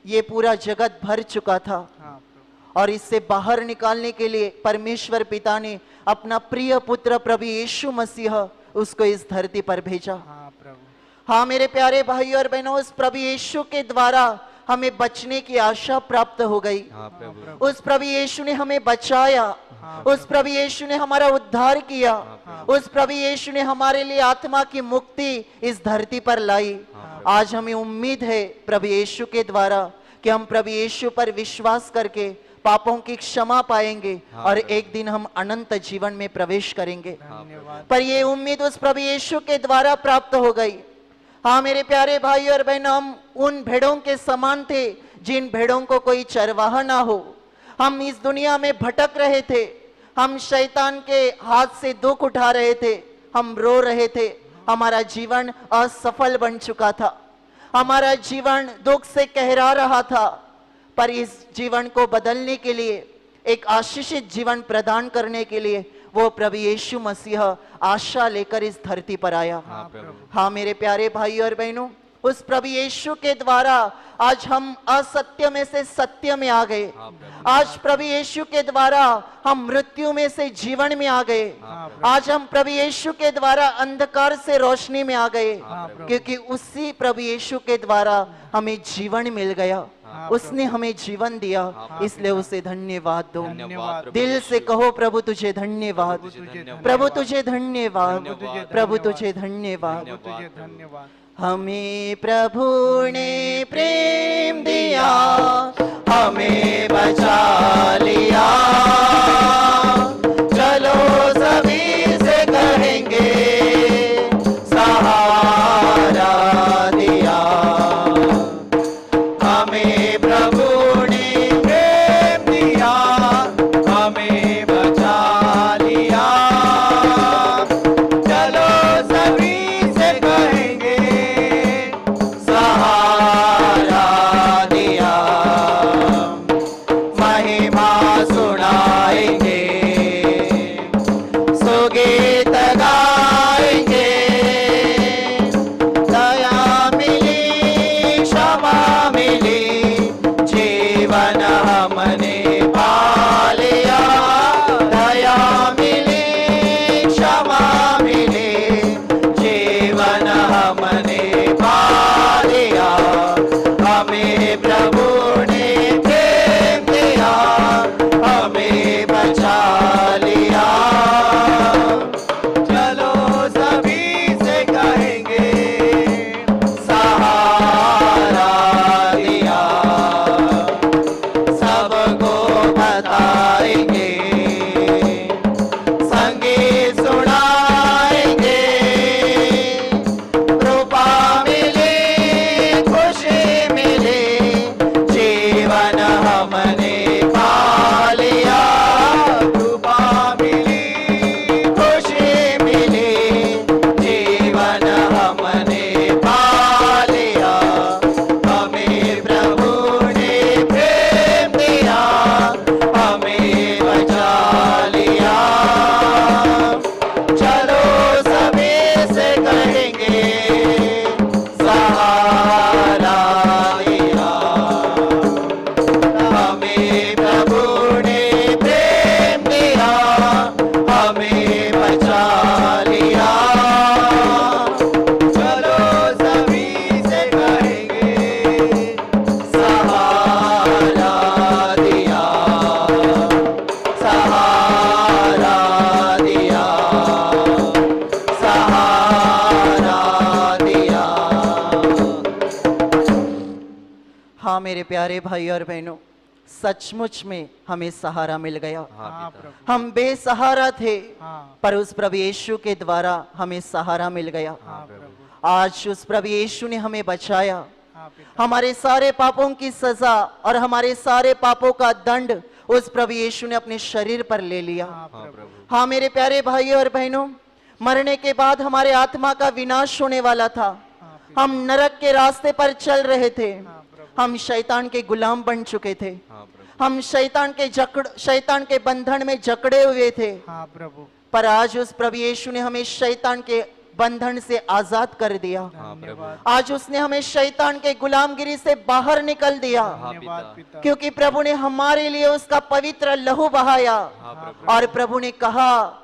ये पूरा जगत भर चुका था हाँ प्रभु। और इससे बाहर निकालने के लिए परमेश्वर पिता ने अपना प्रिय पुत्र प्रभु यीशु मसीह उसको इस धरती पर भेजा। हाँ प्रभु। हाँ मेरे प्यारे भाई और बहनों, उस प्रभु यीशु के द्वारा हमें बचने की आशा प्राप्त हो गई। हाँ प्रभु। उस प्रभु यीशु ने हमें बचाया, उस प्रभु यीशु ने हमारा उद्धार किया, उस प्रभु यीशु ने हमारे लिए आत्मा की मुक्ति इस धरती पर लाई। आज हमें उम्मीद है प्रभु यीशु के द्वारा कि हम प्रभु यीशु पर विश्वास करके पापों की क्षमा पाएंगे और एक दिन हम अनंत जीवन में प्रवेश करेंगे। धन्यवाद। पर ये उम्मीद उस प्रभु यीशु के द्वारा प्राप्त हो गई। हाँ मेरे प्यारे भाई और बहनों, हम उन भेड़ों के समान थे जिन भेड़ों को कोई चरवाहा ना हो। हम इस दुनिया में भटक रहे थे, हम शैतान के हाथ से दुख उठा रहे थे, हम रो रहे थे, हमारा जीवन असफल बन चुका था, हमारा जीवन दुख से कहरा रहा था। पर इस जीवन को बदलने के लिए, एक आशीषित जीवन प्रदान करने के लिए वो प्रभु यीशु मसीह आशा लेकर इस धरती पर आया। हाँ प्रभु। हाँ मेरे प्यारे भाई और बहनों, उस प्रभु यीशु के द्वारा आज हम असत्य में से सत्य में आ गए। हाँ प्रभु। आज प्रभु यीशु के द्वारा हम मृत्यु में से जीवन में आ गए। आज हम प्रभु यीशु के द्वारा अंधकार से रोशनी में आ गए, क्योंकि उसी प्रभु यीशु के द्वारा हमें जीवन मिल गया। उसने हमें जीवन दिया, इसलिए उसे धन्यवाद दो। धन्यवाद प्रभु दिल से यीशु। कहो प्रभु तुझे धन्यवाद, प्रभु तुझे धन्यवाद, धन्यवाद। प्रभु तुझे धन्यवाद। प्रभु तुझे धन्यवाद। हमें प्रभु ने प्रेम दिया, हमें बचा लिया, चलो सभी से कहेंगे सहारा दिया। हमें प्रभु ने प्रेम दिया, हमें बचा लिया, चलो सभी से कहेंगे सहारा दिया। महिमा सुनाएंगे, सुगीत गाएंगे, दया मिली, क्षमा मिली, जीवन हमने पा लिया। दया मिली, क्षमा मिली, जीवन हमने पा लिया। हमें प्रभु ने प्रेम दिया, हमें बचा लिया, चलो सभी से कहेंगे सहारा दिया। सबको बताएंगे, संगीत सुनाएंगे, कृपा मिली, खुशी मिली, जीवन हमने पा लिया। कृपा मिली, खुशी मिली, जीवन हमने पा लिया। हमें प्रभु ने प्रेम दिया, हमें बचा लिया, चलो सभी से कहेंगे सहारा दिया। हमें प्रभु ने प्रेम दिया, हमें बचा लिया, चलो सभी से कहेंगे सहारा दिया, सहारा दिया, सहारा दिया। हाँ मेरे प्यारे भाई और बहनों, सचमुच में हमें सहारा मिल गया। हाँ प्रभु। हम बेसहारा थे, हाँ। पर उस प्रभु यीशु के द्वारा हमें सहारा मिल गया। हाँ प्रभु। आज उस प्रभु यीशु ने हमें बचाया। हाँ पिता। हमारे सारे पापों की सजा और हमारे सारे पापों का दंड उस प्रभु यीशु ने अपने शरीर पर ले लिया। हाँ हाँ प्रभु। प्रभु। हाँ मेरे प्यारे भाई और बहनों, मरने के बाद हमारे आत्मा का विनाश होने वाला था। हाँ पिता। हम नरक के रास्ते पर चल रहे थे, हाँ प्रभु। हम शैतान के गुलाम बन चुके थे, हाँ प्रभु। हम शैतान के बंधन में जकड़े हुए थे। हाँ प्रभु। पर आज उस प्रभु यीशु ने हमें शैतान के बंधन से आजाद कर दिया। हाँ प्रभु, आज उसने हमें शैतान के गुलामगिरी से बाहर निकल दिया, हाँ धन्यवाद पिता, पिता। क्योंकि प्रभु ने हमारे लिए उसका पवित्र लहू बहाया। हाँ प्रभु, और प्रभु ने कहा,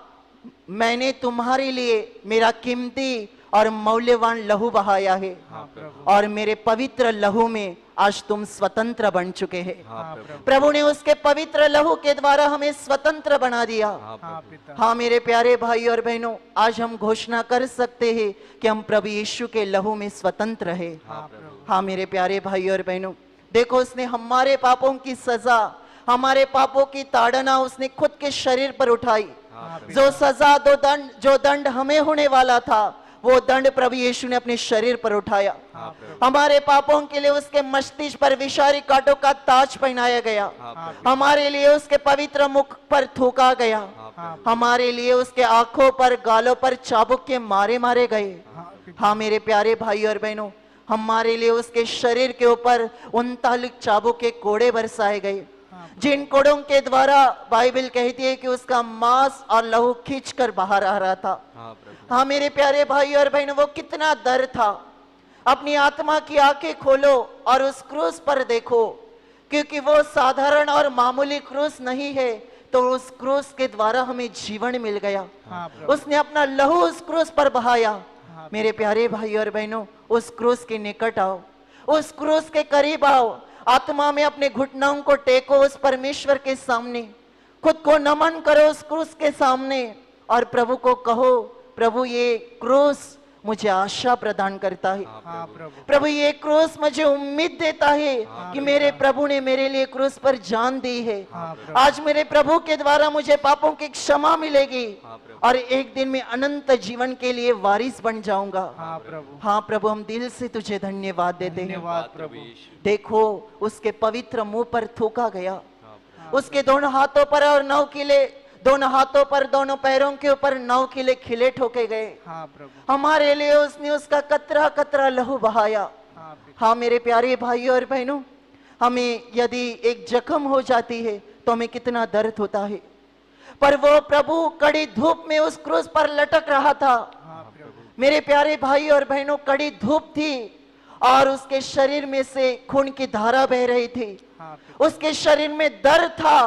मैंने तुम्हारे लिए मेरा कीमती और मूल्यवान लहू बहाया है, हाँ प्रभु, और मेरे पवित्र लहू में आज तुम स्वतंत्र बन चुके हैं। हाँ प्रभु, प्रभु ने उसके पवित्र लहू के द्वारा हमें स्वतंत्र बना दिया। हाँ हाँ प्रभु, पिता। हाँ मेरे प्यारे भाई और बहनों, आज हम घोषणा कर सकते हैं कि हम प्रभु यीशु के लहू में स्वतंत्र है। हाँ प्रभु, हाँ मेरे प्यारे भाई और बहनों, देखो उसने हमारे पापों की सजा, हमारे पापों की ताड़ना उसने खुद के शरीर पर उठाई। हाँ प्रभु, जो सजा जो दंड हमें होने वाला था, वो दंड प्रभु यीशु ने अपने शरीर पर उठाया। हाँ प्रभु, हमारे पापों के लिए उसके मस्तिष्क पर विषारी कांटों का ताज पहनाया गया। हाँ प्रभु, हमारे लिए उसके पवित्र मुख पर थूका गया। हाँ प्रभु, हमारे लिए उसके आंखों पर, गालों पर चाबुक के मारे मारे गए। हाँ पिता। हाँ मेरे प्यारे भाई और बहनों, हमारे लिए उसके शरीर के ऊपर 39 चाबुक के कोड़े बरसाए गए, जिन कोड़ों के द्वारा बाइबल कहती है कि उसका मांस और लहू खींचकर बाहर आ रहा था। हाँ प्रभु, हाँ मेरे प्यारे भाई और बहनों, वो कितना दर्द था। अपनी आत्मा की आंखें खोलो और उस क्रूस पर देखो, क्योंकि वो साधारण और मामूली क्रूस नहीं है, तो उस क्रूस के द्वारा हमें जीवन मिल गया। हाँ प्रभु। उसने अपना लहू उस क्रूस पर बहाया। हाँ। मेरे प्यारे भाई और बहनों, उस क्रूस के निकट आओ, उस क्रूस के करीब आओ, आत्मा में अपने घुटनों को टेको उस परमेश्वर के सामने, खुद को नमन करो उस क्रूस के सामने, और प्रभु को कहो, प्रभु ये क्रूस मुझे आशा प्रदान करता है। हाँ प्रभु। प्रभु ये क्रूस मुझे उम्मीद देता है कि मेरे प्रभु ने मेरे लिए क्रूस पर जान दी है। हाँ प्रभु। आज मेरे प्रभु के द्वारा मुझे पापों की क्षमा मिलेगी, हाँ प्रभु, और एक दिन में अनंत जीवन के लिए वारिस बन जाऊंगा। हाँ प्रभु। हाँ प्रभु, हम दिल से तुझे धन्यवाद देते हैं। धन्यवाद प्रभु। यीशु, देखो उसके पवित्र मुंह पर थूका गया, हाँ प्रभु, उसके दोनों हाथों पर और 9 किले, दोनों हाथों पर, दोनों पैरों के ऊपर 9 किले खिले ठोके गए। हाँ प्रभु। हमारे लिए उसने उसका कतरा कतरा लहू बहाया। हाँ पिता। हाँ मेरे प्यारे भाइयों और बहनों, हमें यदि एक जख्म हो जाती है तो हमें कितना दर्द होता है, पर वो प्रभु कड़ी धूप में उस क्रूस पर लटक रहा था। हाँ प्रभु। मेरे प्यारे भाई और बहनों, कड़ी धूप थी और उसके शरीर में से खून की धारा बह रही थी। हाँ प्रभु। उसके शरीर में दर्द था,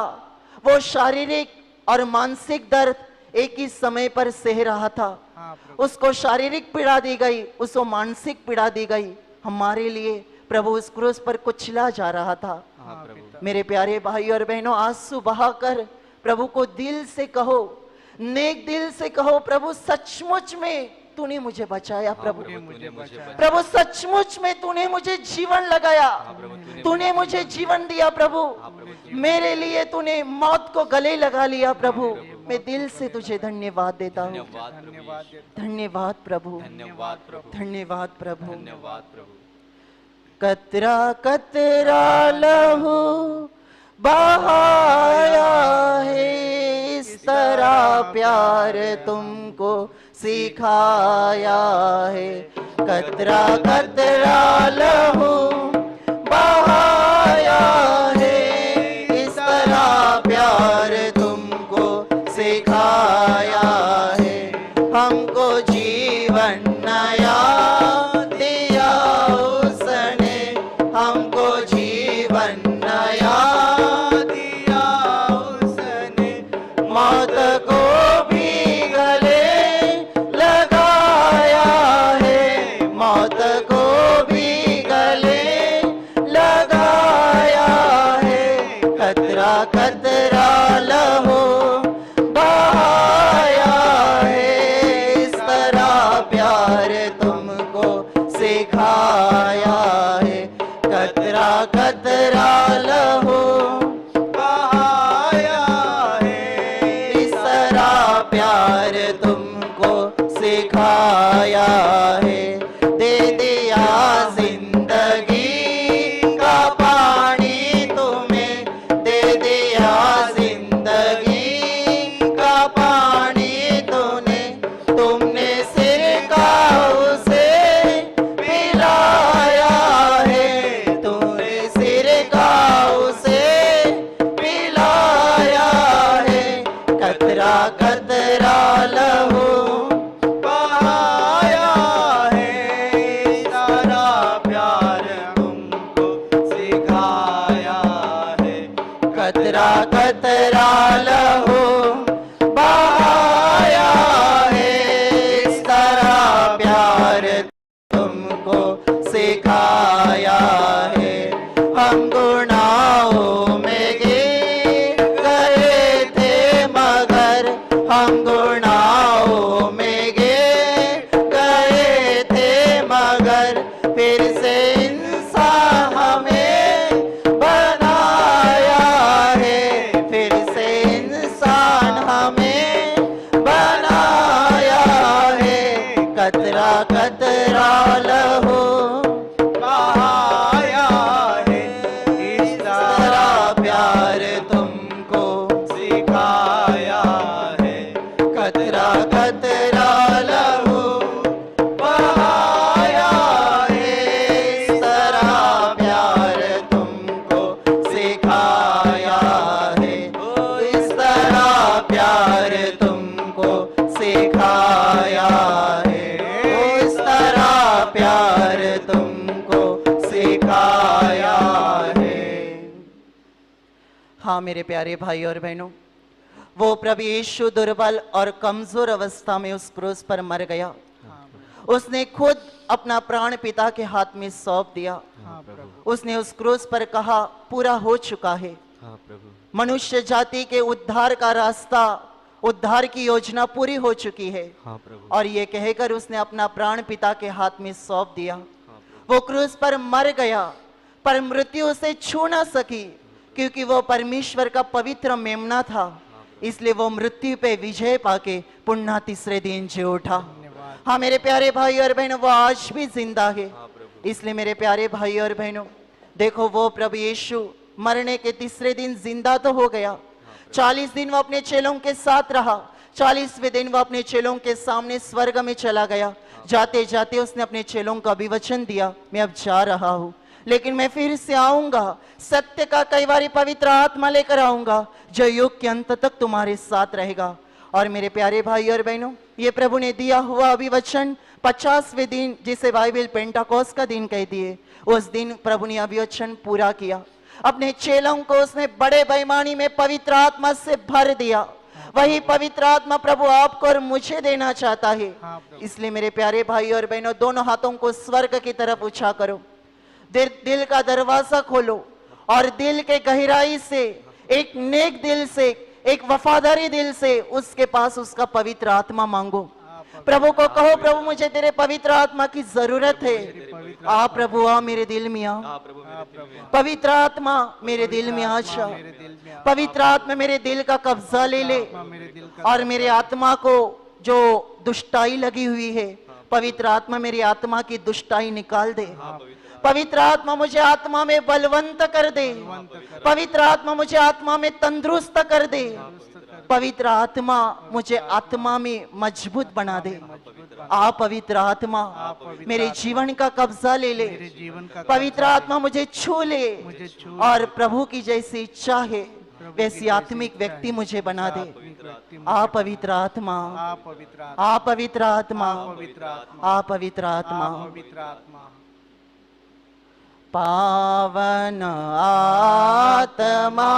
वो शारीरिक और मानसिक दर्द एक ही समय पर सह रहा था। हाँ प्रभु। उसको शारीरिक पीड़ा दी गई, उसको मानसिक पीड़ा दी गई। हमारे लिए प्रभु उस क्रूस पर कुचला जा रहा था। हाँ प्रभु, मेरे प्यारे भाई और बहनों, आंसू बहाकर प्रभु को दिल से कहो, नेक दिल से कहो, प्रभु सचमुच में तूने मुझे बचाया। प्रभु तूने मुझे बचाया, प्रभु सचमुच में तूने मुझे जीवन लगाया, प्रभु, तूने मुझे जीवन दिया। प्रभु मेरे लिए तूने मौत को गले लगा लिया। प्रभु मैं दिल से तुझे धन्यवाद देता हूँ। धन्यवाद प्रभु, धन्यवाद यीशु, धन्यवाद प्रभु, धन्यवाद प्रभु, धन्यवाद प्रभु। धन्यवाद प्रभु, कतरा कतरा लहू बहाया है, इस तरह प्यार तुमको सिखाया है। कतरा कतरा लहू बहाया है, इस तरह प्यार तुमको सिखाया है। हमको जीवन नया दिया उसने, हमको जीवन नया दिया उसने। मौत को भी गले लगाया है, मौत को भी गले लगाया है। कतरा कतरा लहू बहाया है, इस तरह प्यार तुमको सिखाया है। कतरा कतरा लहू बहाया है, इस तरह प्यार तुमको सिखाया है। दे दिया जिंदगी का पानी तुम्हें, दे दिया जिंदगी का पानी तूने, तुमने सिर का उसे पिलाया है, तूने सिर का उसे पिलाया है। कतरा कतरा लहू बहाया हाँ मेरे प्यारे भाई और बहनों, वो प्रभु यीशु दुर्बल और कमजोर अवस्था में उस क्रूस पर मर गया। उसने खुद अपना प्राण पिता के हाथ में सौंप दिया। हाँ प्रभु, उसने उस क्रूस पर कहा, पूरा हो चुका है। हाँ प्रभु, मनुष्य जाति के उद्धार का रास्ता, उद्धार की योजना पूरी हो चुकी है। हाँ प्रभु, और ये कहकर उसने अपना प्राण पिता के हाथ में सौंप दिया। हाँ प्रभु, वो क्रूस पर मर गया, पर मृत्यु उसे छू ना सकी, क्योंकि वो परमेश्वर का पवित्र मेमना था। इसलिए वो मृत्यु पे विजय पाके पुनः तीसरे दिन जी उठा। धन्यवाद। हाँ मेरे प्यारे भाई और बहनों, वो आज भी जिंदा है। हाँ प्रभु, इसलिए मेरे प्यारे भाई और बहनों, देखो वो प्रभु यीशु मरने के तीसरे दिन जिंदा तो हो गया। 40 दिन वो अपने चेलों के साथ रहा। 40वें दिन वो अपने चेलों के सामने स्वर्ग में चला गया। जाते जाते उसने अपने चेलों का अभिवचन दिया, मैं अब जा रहा हूं, लेकिन मैं फिर से आऊंगा, सत्य का कई बारी पवित्र आत्मा लेकर आऊंगा, जो युग के अंत तक तुम्हारे साथ रहेगा। और मेरे प्यारे भाई और बहनों, ये प्रभु ने दिया हुआ अभिवचन 50वें दिन, जिसे बाइबल पेंटाकोस का दिन कहती है, उस दिन प्रभु ने अभिवचन पूरा किया। अपने चेलों को उसने बड़े बेईमानी में पवित्र आत्मा से भर दिया। वही पवित्र आत्मा प्रभु आपको और मुझे देना चाहता है। हाँ प्रभु, इसलिए मेरे प्यारे भाई और बहनों, दोनों हाथों को स्वर्ग की तरफ ऊंचा करो, दिल का दरवाजा खोलो और दिल के गहराई से, एक नेक दिल से, एक वफादारी दिल से उसके पास उसका पवित्र आत्मा मांगो। प्रभु को कहो, प्रभु मुझे तेरे पवित्र आत्मा की जरूरत है। आ प्रभु, आ मेरे दिल में आ। हाँ प्रभु, हाँ प्रभु, पवित्र आत्मा मेरे दिल में आ जा। मेरे दिल में पवित्र आत्मा मेरे दिल का कब्जा ले ले आत्मा मेरे दिल का और मेरे आत्मा को जो दुष्टाई लगी हुई है, पवित्र आत्मा मेरी आत्मा की दुष्टाई निकाल दे। पवित्र आत्मा मुझे आत्मा में बलवंत कर दे। पवित्र आत्मा मुझे आत्मा में तंदुरुस्त कर दे। पवित्र आत्मा मुझे आत्मा में मजबूत बना दे। आ पवित्र आत्मा मेरे जीवन का कब्जा ले ले। मेरे जीवन का पवित्र आत्मा मुझे छू ले मुझे छू और प्रभु की जैसी इच्छा है वैसी आत्मिक व्यक्ति मुझे बना दे। व्यक्ति आ पवित्र आत्मा, आप पवित्र आत्मा, आ पवित्र आत्मा, पवित्र आत्मा, आ पवित्र आत्मा। पवित्र आत्मा, पावन आत्मा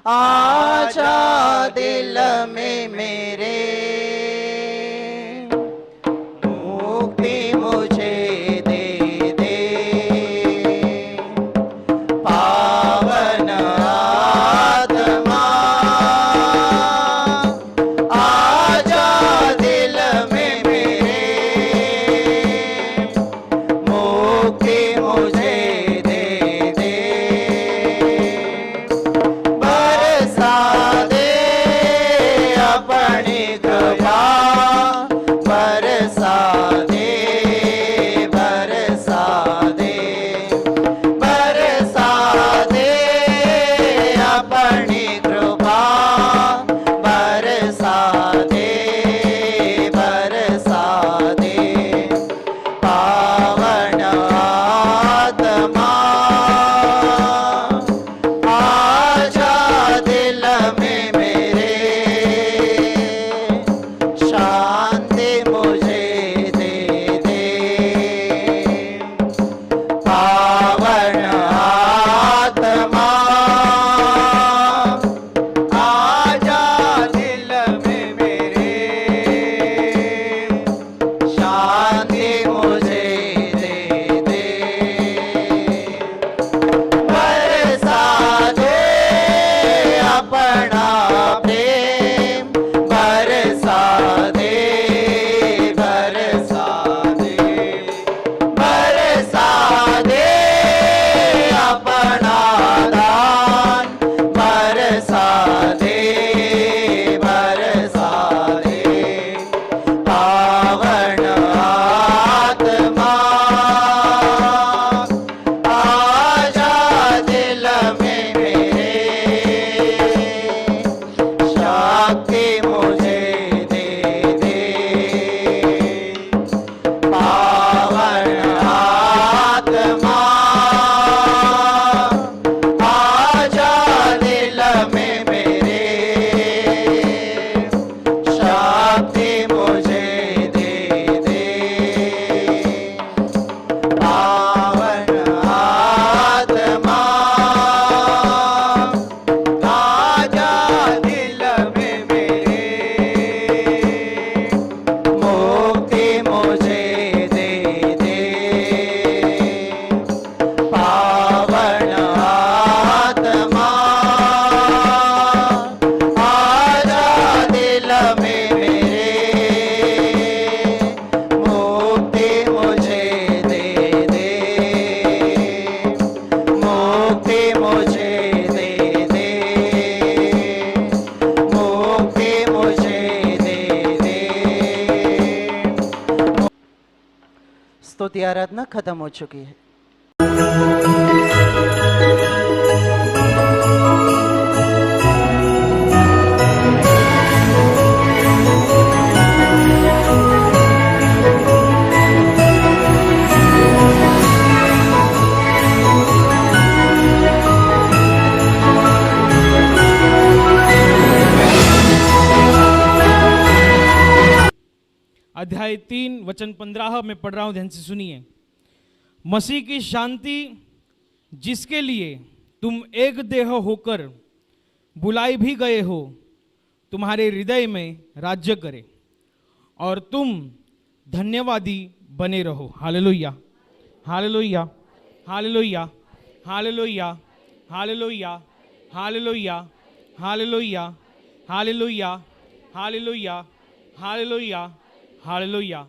आजा दिल में मेरे, मुक्ति मुझे दे दे। पावन आत्मा आजा दिल में मेरे, मुक्ति मुझे दे दे। बरसा दे अपनी स्तुति आराधना खत्म हो चुकी है। अध्याय 3 वचन 15 में पढ़ रहा हूं, ध्यान से सुनिए। मसीह की शांति जिसके लिए तुम एक देह होकर बुलाए भी गए हो तुम्हारे हृदय में राज्य करे और तुम धन्यवादी बने रहो। हालेलुया, hallelujah, hallelujah, hallelujah, hallelujah, hallelujah, hallelujah, hallelujah, hallelujah, hallelujah, हालेलुया।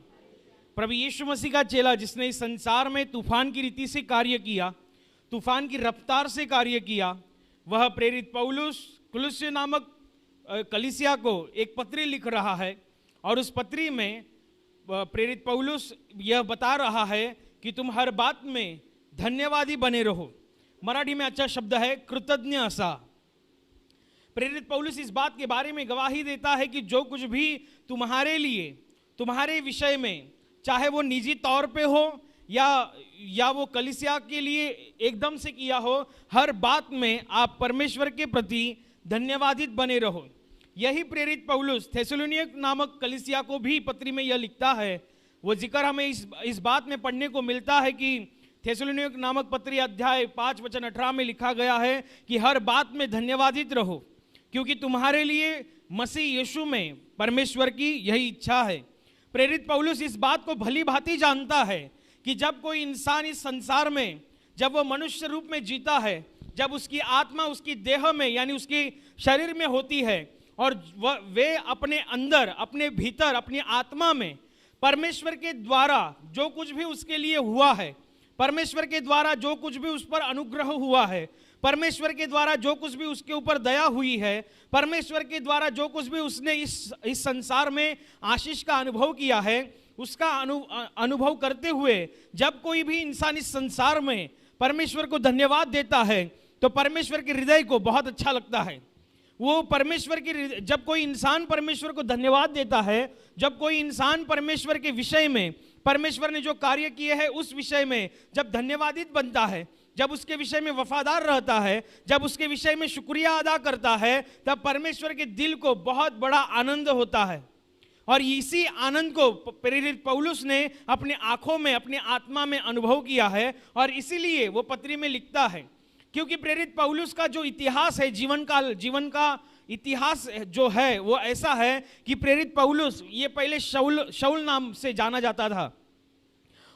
प्रभु यीशु मसीह का चेला जिसने इस संसार में तूफान की रीति से कार्य किया, तूफान की रफ्तार से कार्य किया, वह प्रेरित पौलुस कुलुस्से नामक कलीसिया को एक पत्री लिख रहा है और उस पत्री में प्रेरित पौलुस यह बता रहा है कि तुम हर बात में धन्यवादी बने रहो। मराठी में अच्छा शब्द है कृतज्ञ असा। प्रेरित पौलुस इस बात के बारे में गवाही देता है कि जो कुछ भी तुम्हारे लिए, तुम्हारे विषय में, चाहे वो निजी तौर पे हो या वो कलीसिया के लिए एकदम से किया हो, हर बात में आप परमेश्वर के प्रति धन्यवादित बने रहो। यही प्रेरित पौलुस थेसलोनिय नामक कलीसिया को भी पत्री में यह लिखता है। वो जिक्र हमें इस बात में पढ़ने को मिलता है कि थेसलोनिय नामक पत्री अध्याय 5 वचन 18 में लिखा गया है कि हर बात में धन्यवादित रहो क्योंकि तुम्हारे लिए मसीह यीशु में परमेश्वर की यही इच्छा है। प्रेरित पौलुस इस बात को भली भांति जानता है कि जब कोई इंसान इस संसार में, जब वो मनुष्य रूप में जीता है, जब उसकी आत्मा उसकी देह में यानी उसकी शरीर में होती है और वे अपने अंदर, अपने भीतर, अपनी आत्मा में परमेश्वर के द्वारा जो कुछ भी उसके लिए हुआ है, परमेश्वर के द्वारा जो कुछ भी उस पर अनुग्रह हुआ है, परमेश्वर के द्वारा जो कुछ भी उसके ऊपर दया हुई है, परमेश्वर के द्वारा जो कुछ भी उसने इस संसार में आशीष का अनुभव किया है, उसका अनुभव करते हुए जब कोई भी इंसान इस संसार में परमेश्वर को धन्यवाद देता है तो परमेश्वर के हृदय को बहुत अच्छा लगता है। वो परमेश्वर की, जब कोई इंसान परमेश्वर को धन्यवाद देता है, जब कोई इंसान परमेश्वर के विषय में, परमेश्वर ने जो कार्य किए हैं उस विषय में जब धन्यवादित बनता है, जब उसके विषय में वफादार रहता है, जब उसके विषय में शुक्रिया अदा करता है, तब परमेश्वर के दिल को बहुत बड़ा आनंद होता है। और इसी आनंद को प्रेरित पौलुस ने अपने आंखों में, अपने आत्मा में अनुभव किया है और इसीलिए वो पत्री में लिखता है। क्योंकि प्रेरित पौलुस का जो इतिहास है, जीवन का इतिहास जो है वो ऐसा है कि प्रेरित पौलुस ये पहले शाऊल नाम से जाना जाता था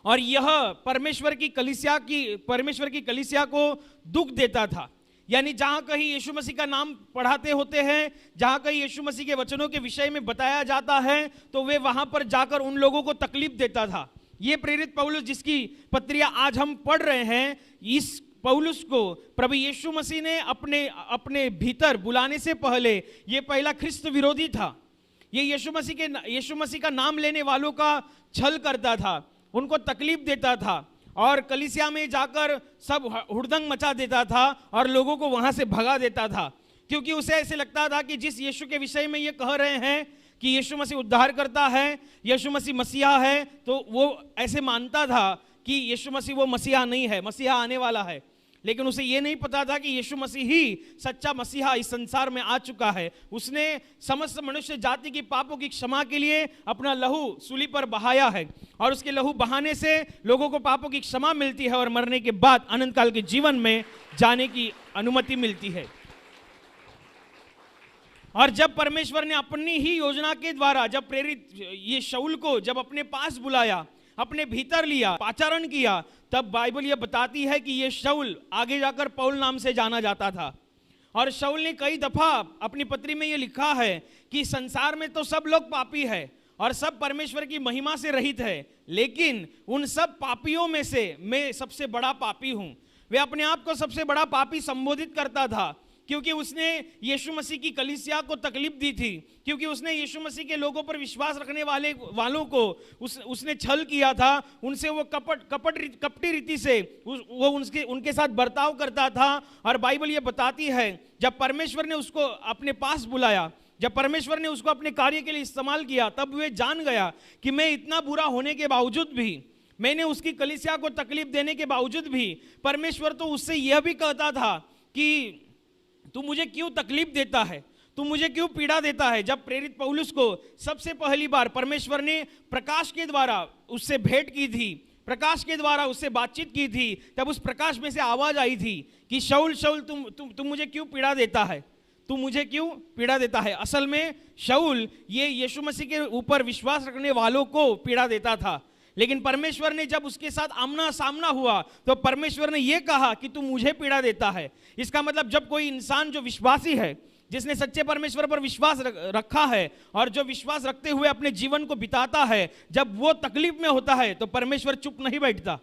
और यह परमेश्वर की कलीसिया को दुख देता था। यानी जहां कहीं यीशु मसीह का नाम पढ़ाते होते हैं, जहां कहीं यीशु मसीह के वचनों के विषय में बताया जाता है, तो वे वहां पर जाकर उन लोगों को तकलीफ देता था। ये प्रेरित पौलुस जिसकी पत्रियां आज हम पढ़ रहे हैं, इस पौलुस को प्रभु यीशु मसीह ने अपने भीतर बुलाने से पहले ये पहला ख्रिस्त विरोधी था। ये यीशु मसीह का नाम लेने वालों का छल करता था, उनको तकलीफ देता था और कलीसिया में जाकर सब हुड़दंग मचा देता था और लोगों को वहां से भगा देता था, क्योंकि उसे ऐसे लगता था कि जिस यीशु के विषय में ये कह रहे हैं कि यीशु मसीह उद्धार करता है, यीशु मसीह मसीहा है, तो वो ऐसे मानता था कि यीशु मसीह वो मसीहा नहीं है, मसीहा आने वाला है। लेकिन उसे ये नहीं पता था कि यीशु मसीह ही सच्चा मसीहा इस संसार में आ चुका है। उसने समस्त मनुष्य जाति की पापों की क्षमा के लिए अपना लहू सूली पर बहाया है और उसके लहू बहाने से लोगों को पापों की क्षमा मिलती है और मरने के बाद अनंत काल के जीवन में जाने की अनुमति मिलती है। और जब परमेश्वर ने अपनी ही योजना के द्वारा जब प्रेरित ये शाऊल को जब अपने पास बुलाया, अपने भीतर लिया, आचरण किया, तब बाइबल यह बताती है कि यह शाऊल आगे जाकर पौल नाम से जाना जाता था। और शाऊल ने कई दफा अपनी पत्री में यह लिखा है कि संसार में तो सब लोग पापी है और सब परमेश्वर की महिमा से रहित है, लेकिन उन सब पापियों में से मैं सबसे बड़ा पापी हूं। वे अपने आप को सबसे बड़ा पापी संबोधित करता था क्योंकि उसने यीशु मसीह की कलीसिया को तकलीफ दी थी, क्योंकि उसने यीशु मसीह के लोगों पर विश्वास रखने वालों को उसने छल किया था, उनसे वो कपटी रीति से वो उनके साथ बर्ताव करता था। और बाइबल ये बताती है जब परमेश्वर ने उसको अपने पास बुलाया, जब परमेश्वर ने उसको अपने कार्य के लिए इस्तेमाल किया, तब वे जान गया कि मैं इतना बुरा होने के बावजूद भी, मैंने उसकी कलीसिया को तकलीफ देने के बावजूद भी, परमेश्वर तो उससे यह भी कहता था कि तू मुझे क्यों तकलीफ देता है, तू मुझे क्यों पीड़ा देता है। जब प्रेरित पौलुस को सबसे पहली बार परमेश्वर ने प्रकाश के द्वारा उससे भेंट की थी, प्रकाश के द्वारा उससे बातचीत की थी, तब उस प्रकाश में से आवाज आई थी कि शाऊल शाऊल तुम मुझे क्यों पीड़ा देता है, तू मुझे क्यों पीड़ा देता है। असल में शाऊल ये यीशु मसीह के ऊपर विश्वास रखने वालों को पीड़ा देता था, लेकिन परमेश्वर ने जब उसके साथ आमना सामना हुआ तो परमेश्वर ने यह कहा कि तू मुझे पीड़ा देता है। इसका मतलब जब कोई इंसान जो विश्वासी है, जिसने सच्चे परमेश्वर पर विश्वास रखा है और जो विश्वास रखते हुए अपने जीवन को बिताता है, जब वो तकलीफ में होता है तो परमेश्वर चुप नहीं बैठता,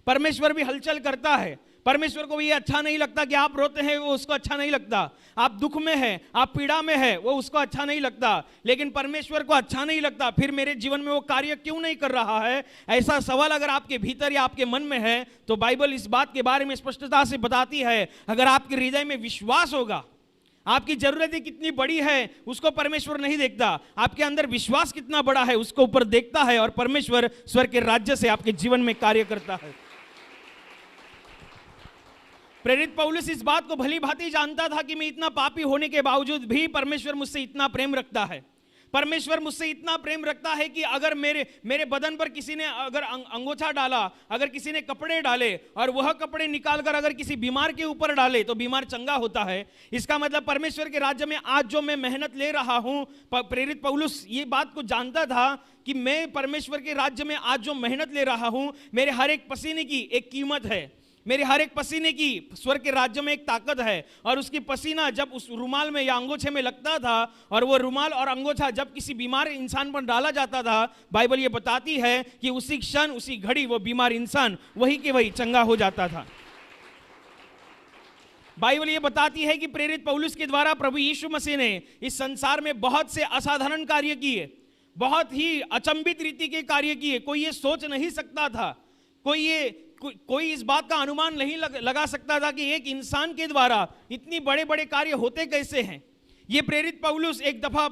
परमेश्वर भी हलचल करता है। परमेश्वर को भी ये अच्छा नहीं लगता कि आप रोते हैं, वो उसको अच्छा नहीं लगता। आप दुख में हैं, आप पीड़ा में हैं, वो उसको अच्छा नहीं लगता। लेकिन परमेश्वर को अच्छा नहीं लगता, फिर मेरे जीवन में वो कार्य क्यों नहीं कर रहा है? ऐसा सवाल अगर आपके भीतर या आपके मन में है तो बाइबल इस बात के बारे में स्पष्टता से बताती है, अगर आपके हृदय में विश्वास होगा, आपकी जरूरतें कितनी बड़ी है उसको परमेश्वर नहीं देखता, आपके अंदर विश्वास कितना बड़ा है उसको ऊपर देखता है, और परमेश्वर स्वर्ग के राज्य से आपके जीवन में कार्य करता है। प्रेरित पौलुस इस बात को भली भांति जानता था कि मैं इतना पापी होने के बावजूद भी परमेश्वर मुझसे इतना प्रेम रखता है। परमेश्वर मुझसे इतना प्रेम रखता है कि अगर मेरे बदन पर किसी ने अगर अंगोछा डाला, अगर किसी ने कपड़े डाले और वह कपड़े निकालकर अगर किसी बीमार के ऊपर डाले तो बीमार चंगा होता है। इसका मतलब परमेश्वर के राज्य में आज जो मैं मेहनत ले रहा हूं, प्रेरित पौलुस ये बात को जानता था कि मैं परमेश्वर के राज्य में आज जो मेहनत ले रहा हूं, मेरे हर एक पसीने की एक कीमत है, मेरे हर एक पसीने की स्वर्ग के राज्य में एक ताकत है। और उसकी पसीना जब उस रुमाल में या अंगोछे में लगता था और वो रुमाल और अंगोछा जब किसी बीमार इंसान पर डाला जाता था, बाइबल ये बताती है कि उसी क्षण उसी घड़ी वो बीमार इंसान वही के वही चंगा हो जाता था। बाइबल ये बताती है कि प्रेरित पौलुस के द्वारा प्रभु यीशु मसीह ने इस संसार में बहुत से असाधारण कार्य किए, बहुत ही अचंभित रीति के कार्य किए। कोई ये सोच नहीं सकता था, कोई इस बात का अनुमान नहीं लगा सकता था कि एक इंसान के द्वारा इतनी बड़े बड़े कार्य होते कैसे हैं। ये प्रेरित पौलुस एक दफा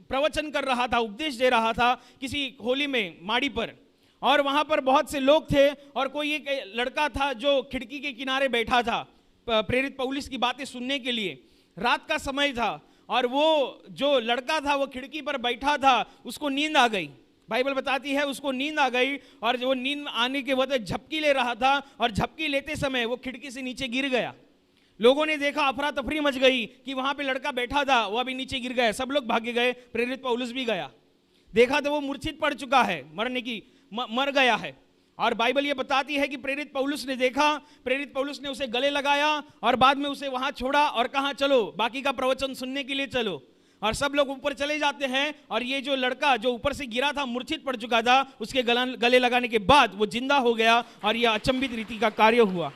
प्रवचन कर रहा था, उपदेश दे रहा था किसी होली में माड़ी पर, और वहां पर बहुत से लोग थे और कोई एक लड़का था जो खिड़की के किनारे बैठा था प्रेरित पौलुस की बातें सुनने के लिए। रात का समय था और वो जो लड़का था वो खिड़की पर बैठा था, उसको नींद आ गई। बाइबल बताती है उसको नींद आ गई और वो नींद आने के वक्त झपकी ले रहा था और झपकी लेते समय वो खिड़की से नीचे गिर गया। लोगों ने देखा, अफरा तफरी मच गई कि वहां पे लड़का बैठा था वो अभी नीचे गिर गया। सब लोग भागे गए, प्रेरित पौलुस भी गया। देखा तो वो मूर्छित पड़ चुका है, मर गया है। और बाइबल ये बताती है कि प्रेरित पौलुस ने देखा, प्रेरित पौलुस ने उसे गले लगाया और बाद में उसे वहां छोड़ा और कहा चलो बाकी का प्रवचन सुनने के लिए चलो। और सब लोग ऊपर चले जाते हैं और ये जो लड़का जो ऊपर से गिरा था, मूर्छित पड़ चुका था, उसके गले लगाने के बाद वो जिंदा हो गया और यह अचंभित रीति का कार्य हुआ।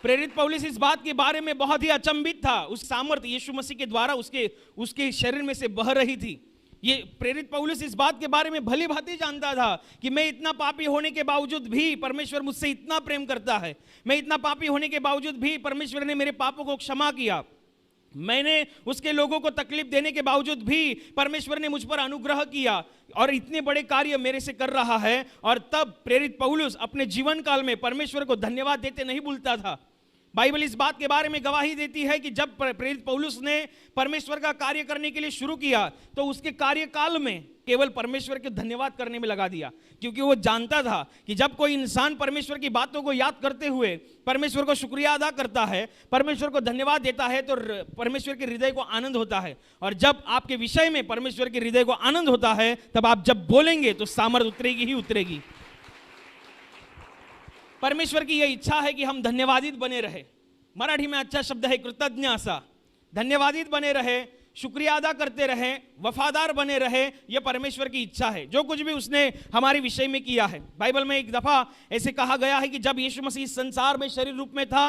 प्रेरित पौलुस इस बात के बारे में बहुत ही अचंभित था। उस सामर्थ्य यीशु मसीह के द्वारा उसके शरीर में से बह रही थी। ये प्रेरित पौलुस इस बात के बारे में भली भांति जानता था कि मैं इतना पापी होने के बावजूद भी परमेश्वर मुझसे इतना प्रेम करता है, मैं इतना पापी होने के बावजूद भी परमेश्वर ने मेरे पापों को क्षमा किया, मैंने उसके लोगों को तकलीफ देने के बावजूद भी परमेश्वर ने मुझ पर अनुग्रह किया और इतने बड़े कार्य मेरे से कर रहा है। और तब प्रेरित पौलुस अपने जीवन काल में परमेश्वर को धन्यवाद देते नहीं भूलता था। बाइबल इस बात के बारे में गवाही देती है कि जब प्रेरित पौलुस ने परमेश्वर का कार्य करने के लिए शुरू किया तो उसके कार्यकाल में केवल परमेश्वर के धन्यवाद करने में लगा दिया, क्योंकि वो जानता था कि जब कोई इंसान परमेश्वर की बातों को याद करते हुए परमेश्वर को शुक्रिया अदा करता है, परमेश्वर को धन्यवाद देता है, तो परमेश्वर के हृदय को आनंद होता है। और जब आपके विषय में परमेश्वर के हृदय को आनंद होता है, तब आप जब बोलेंगे तो सामर्थ्य उतरेगी ही उतरेगी। परमेश्वर की यह इच्छा है कि हम धन्यवादित बने रहे। मराठी में अच्छा शब्द है कृतज्ञ असा। धन्यवादित बने रहे, शुक्रिया अदा करते रहे, वफादार बने रहे, यह परमेश्वर की इच्छा है जो कुछ भी उसने हमारे विषय में किया है। बाइबल में एक दफा ऐसे कहा गया है कि जब यीशु मसीह इस संसार में शरीर रूप में था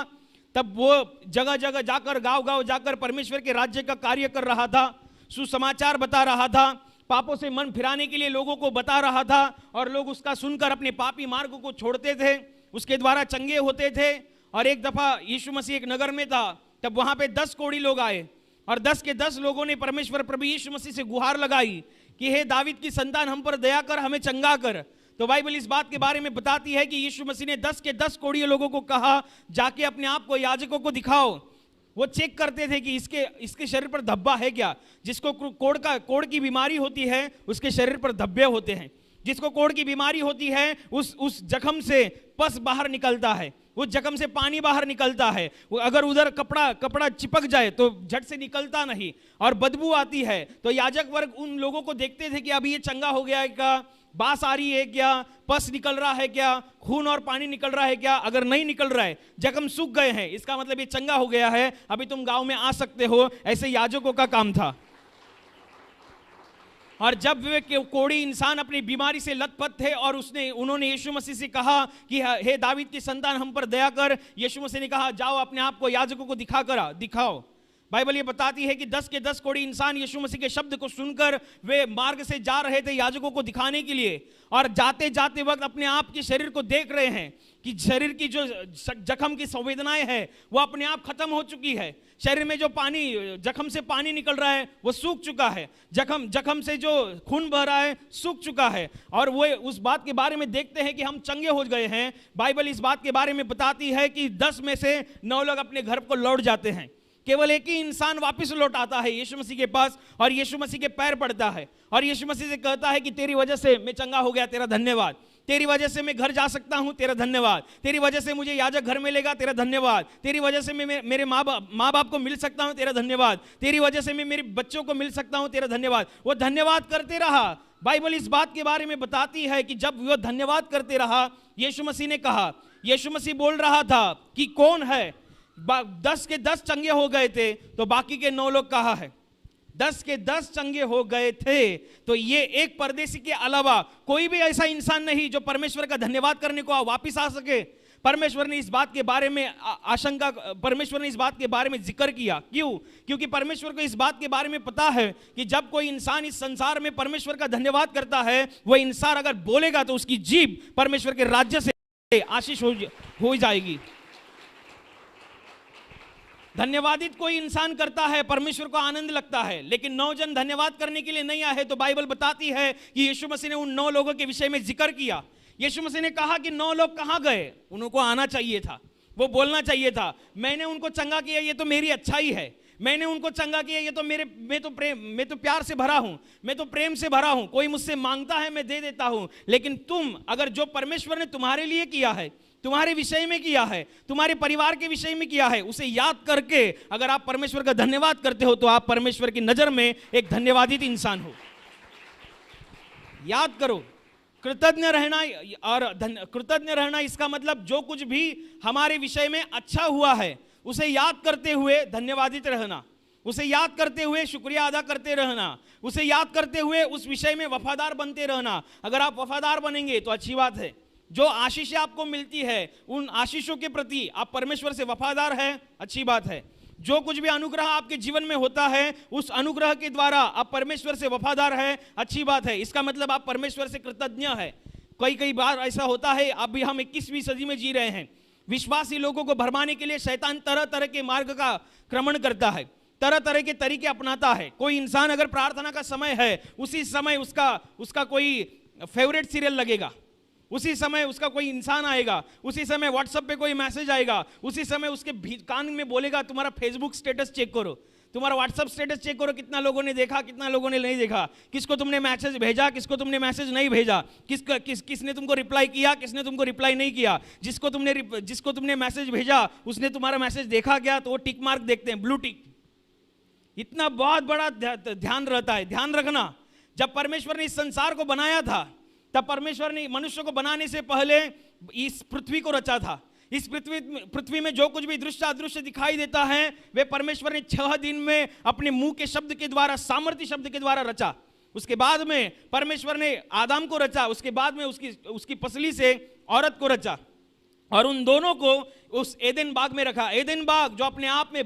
तब वो जगह जगह जाकर, गांव गांव जाकर परमेश्वर के राज्य का कार्य कर रहा था, सुसमाचार बता रहा था, पापों से मन फिराने के लिए लोगों को बता रहा था, और लोग उसका सुनकर अपने पापी मार्ग को छोड़ते थे, उसके द्वारा चंगे होते थे। और एक दफा यीशु मसीह एक नगर में था, तब वहां पे 10 कोढ़ी लोग आए, और 10 के 10 लोगों ने परमेश्वर प्रभु यीशु मसीह से गुहार लगाई कि हे दावीद की संतान, हम पर दया कर, हमें चंगा कर। तो बाइबल इस बात के बारे में बताती है कि यीशु मसीह ने 10 के 10 कोढ़ी लोगों को कहा, जाके अपने आप को याजकों को दिखाओ। वो चेक करते थे कि इसके शरीर पर धब्बा है क्या। जिसको कोढ़ की बीमारी होती है उसके शरीर पर धब्बे होते हैं। जिसको कोढ़ की बीमारी होती है उस जख्म से पस बाहर निकलता है, उस जख्म से पानी बाहर निकलता है। अगर उधर कपड़ा चिपक जाए तो झट से निकलता नहीं और बदबू आती है। तो याजक वर्ग उन लोगों को देखते थे कि अभी ये चंगा हो गया है क्या, बास आ रही है क्या, पस निकल रहा है क्या, खून और पानी निकल रहा है क्या। अगर नहीं निकल रहा है, जख्म सूख गए हैं, इसका मतलब ये चंगा हो गया है, अभी तुम गांव में आ सकते हो। ऐसे याजकों का काम था। और जब वे कोढ़ी इंसान अपनी बीमारी से लथपथ थे और उन्होंने यीशु मसीह से कहा कि हे दावीद की संतान, हम पर दया कर, यीशु मसीह ने कहा जाओ अपने आप को याजकों को दिखाओ। बाइबल ये बताती है कि 10 के 10 कोढ़ी इंसान यीशु मसीह के शब्द को सुनकर वे मार्ग से जा रहे थे याजकों को दिखाने के लिए, और जाते जाते वक्त अपने आप के शरीर को देख रहे हैं कि शरीर की जो जख्म की संवेदनाएं है वो अपने आप खत्म हो चुकी है। शरीर में जो पानी, जख्म से पानी निकल रहा है वो सूख चुका है, जख्म से जो खून बह रहा है सूख चुका है, और वो उस बात के बारे में देखते हैं कि हम चंगे हो गए हैं। बाइबल इस बात के बारे में बताती है कि 10 में से 9 लोग अपने घर को लौट जाते हैं। केवल एक ही इंसान वापस लौट आता है यीशु मसीह के पास, और यीशु मसीह के पैर पड़ता है और यीशु मसीह से कहता है कि तेरी वजह से मैं चंगा हो गया, तेरा धन्यवाद। तेरी वजह से मैं घर जा सकता हूं, तेरा धन्यवाद। तेरी वजह से मुझे याजक घर मिलेगा, तेरा धन्यवाद। तेरी वजह से मैं मेरे माँ बाप को मिल सकता हूं, तेरा धन्यवाद। तेरी वजह से मैं मेरे बच्चों को मिल सकता हूं, तेरा धन्यवाद। वो धन्यवाद करते रहा। बाइबल इस बात के बारे में बताती है कि जब वो धन्यवाद करते रहा, यीशु मसीह ने कहा, यीशु मसीह बोल रहा था कि कौन है, 10 के 10 चंगे हो गए थे, तो बाकी के 9 लोग कहाँ है। 10 के 10 चंगे हो गए थे, तो ये एक परदेसी के अलावा कोई भी ऐसा इंसान नहीं जो परमेश्वर का धन्यवाद करने को वापिस आ सके। परमेश्वर ने इस बात के बारे में परमेश्वर ने इस बात के बारे में जिक्र किया। क्यों? क्योंकि परमेश्वर को इस बात के बारे में पता है कि जब कोई इंसान इस संसार में परमेश्वर का धन्यवाद करता है, वह इंसान अगर बोलेगा तो उसकी जीभ परमेश्वर के राज्य से आशीष हो जाएगी। धन्यवादित कोई इंसान करता है, परमेश्वर को आनंद लगता है, लेकिन 9 जन धन्यवाद करने के लिए नहीं आए। तो बाइबल बताती है कि यीशु मसीह ने उन 9 लोगों के विषय में जिक्र किया। यीशु मसीह ने कहा कि 9 लोग कहां गए, उनको आना चाहिए था, वो बोलना चाहिए था, मैंने उनको चंगा किया, ये तो मेरी अच्छाई है, मैंने उनको चंगा किया, ये तो मैं तो प्यार से भरा हूं, मैं तो प्रेम से भरा हूं, कोई मुझसे मांगता है मैं दे देता हूं। लेकिन तुम अगर जो परमेश्वर ने तुम्हारे लिए किया है, तुम्हारे विषय में किया है, तुम्हारे परिवार के विषय में किया है, उसे याद करके अगर आप परमेश्वर का धन्यवाद करते हो तो आप परमेश्वर की नजर में एक धन्यवादित इंसान हो। याद करो, कृतज्ञ रहना इसका मतलब जो कुछ भी हमारे विषय में अच्छा हुआ है उसे याद करते हुए धन्यवादित रहना, उसे याद करते हुए शुक्रिया अदा करते रहना, उसे याद करते हुए उस विषय में वफादार बनते रहना। अगर आप वफादार बनेंगे तो अच्छी बात है। जो आशीष आपको मिलती है उन आशीषों के प्रति आप परमेश्वर से वफादार है, अच्छी बात है। जो कुछ भी अनुग्रह आपके जीवन में होता है उस अनुग्रह के द्वारा आप परमेश्वर से वफादार है, अच्छी बात है। इसका मतलब आप परमेश्वर से कृतज्ञ है। कई बार ऐसा होता है, अभी हम 21वीं सदी में जी रहे हैं, विश्वासी लोगों को भरमाने के लिए शैतान तरह तरह के मार्ग का क्रमण करता है, तरह तरह के तरीके अपनाता है। कोई इंसान अगर प्रार्थना का समय है, उसी समय उसका कोई फेवरेट सीरियल लगेगा, उसी समय उसका कोई इंसान आएगा, उसी समय व्हाट्सएप पे कोई मैसेज आएगा, उसी समय उसके कान में बोलेगा तुम्हारा फेसबुक स्टेटस चेक करो, तुम्हारा व्हाट्सएप स्टेटस चेक करो, कितना लोगों ने देखा, कितना लोगों ने नहीं देखा, किसको तुमने मैसेज भेजा, किसको तुमने मैसेज नहीं भेजा, किसने तुमको रिप्लाई किया, किसने तुमको रिप्लाई नहीं किया, जिसको तुमने मैसेज भेजा उसने तुम्हारा मैसेज देखा क्या, तो वो टिक मार्क देखते हैं, ब्लू टिक। इतना बहुत बड़ा ध्यान रहता है। ध्यान रखना, जब परमेश्वर ने इस संसार को बनाया था तब परमेश्वर ने मनुष्य को बनाने से पहले इस पृथ्वी को रचा था। इस पृथ्वी में जो कुछ भी दृश्य अदृश्य दिखाई देता है वे परमेश्वर ने 6 दिन में अपने मुंह के शब्द के द्वारा, सामर्थ्य शब्द के द्वारा रचा। उसके बाद में परमेश्वर ने आदम को रचा, उसके बाद में उसकी पसली से औरत को रचा, और उन दोनों को उस एदेन बाग में रखा। एदेन बाग जो अपने आप में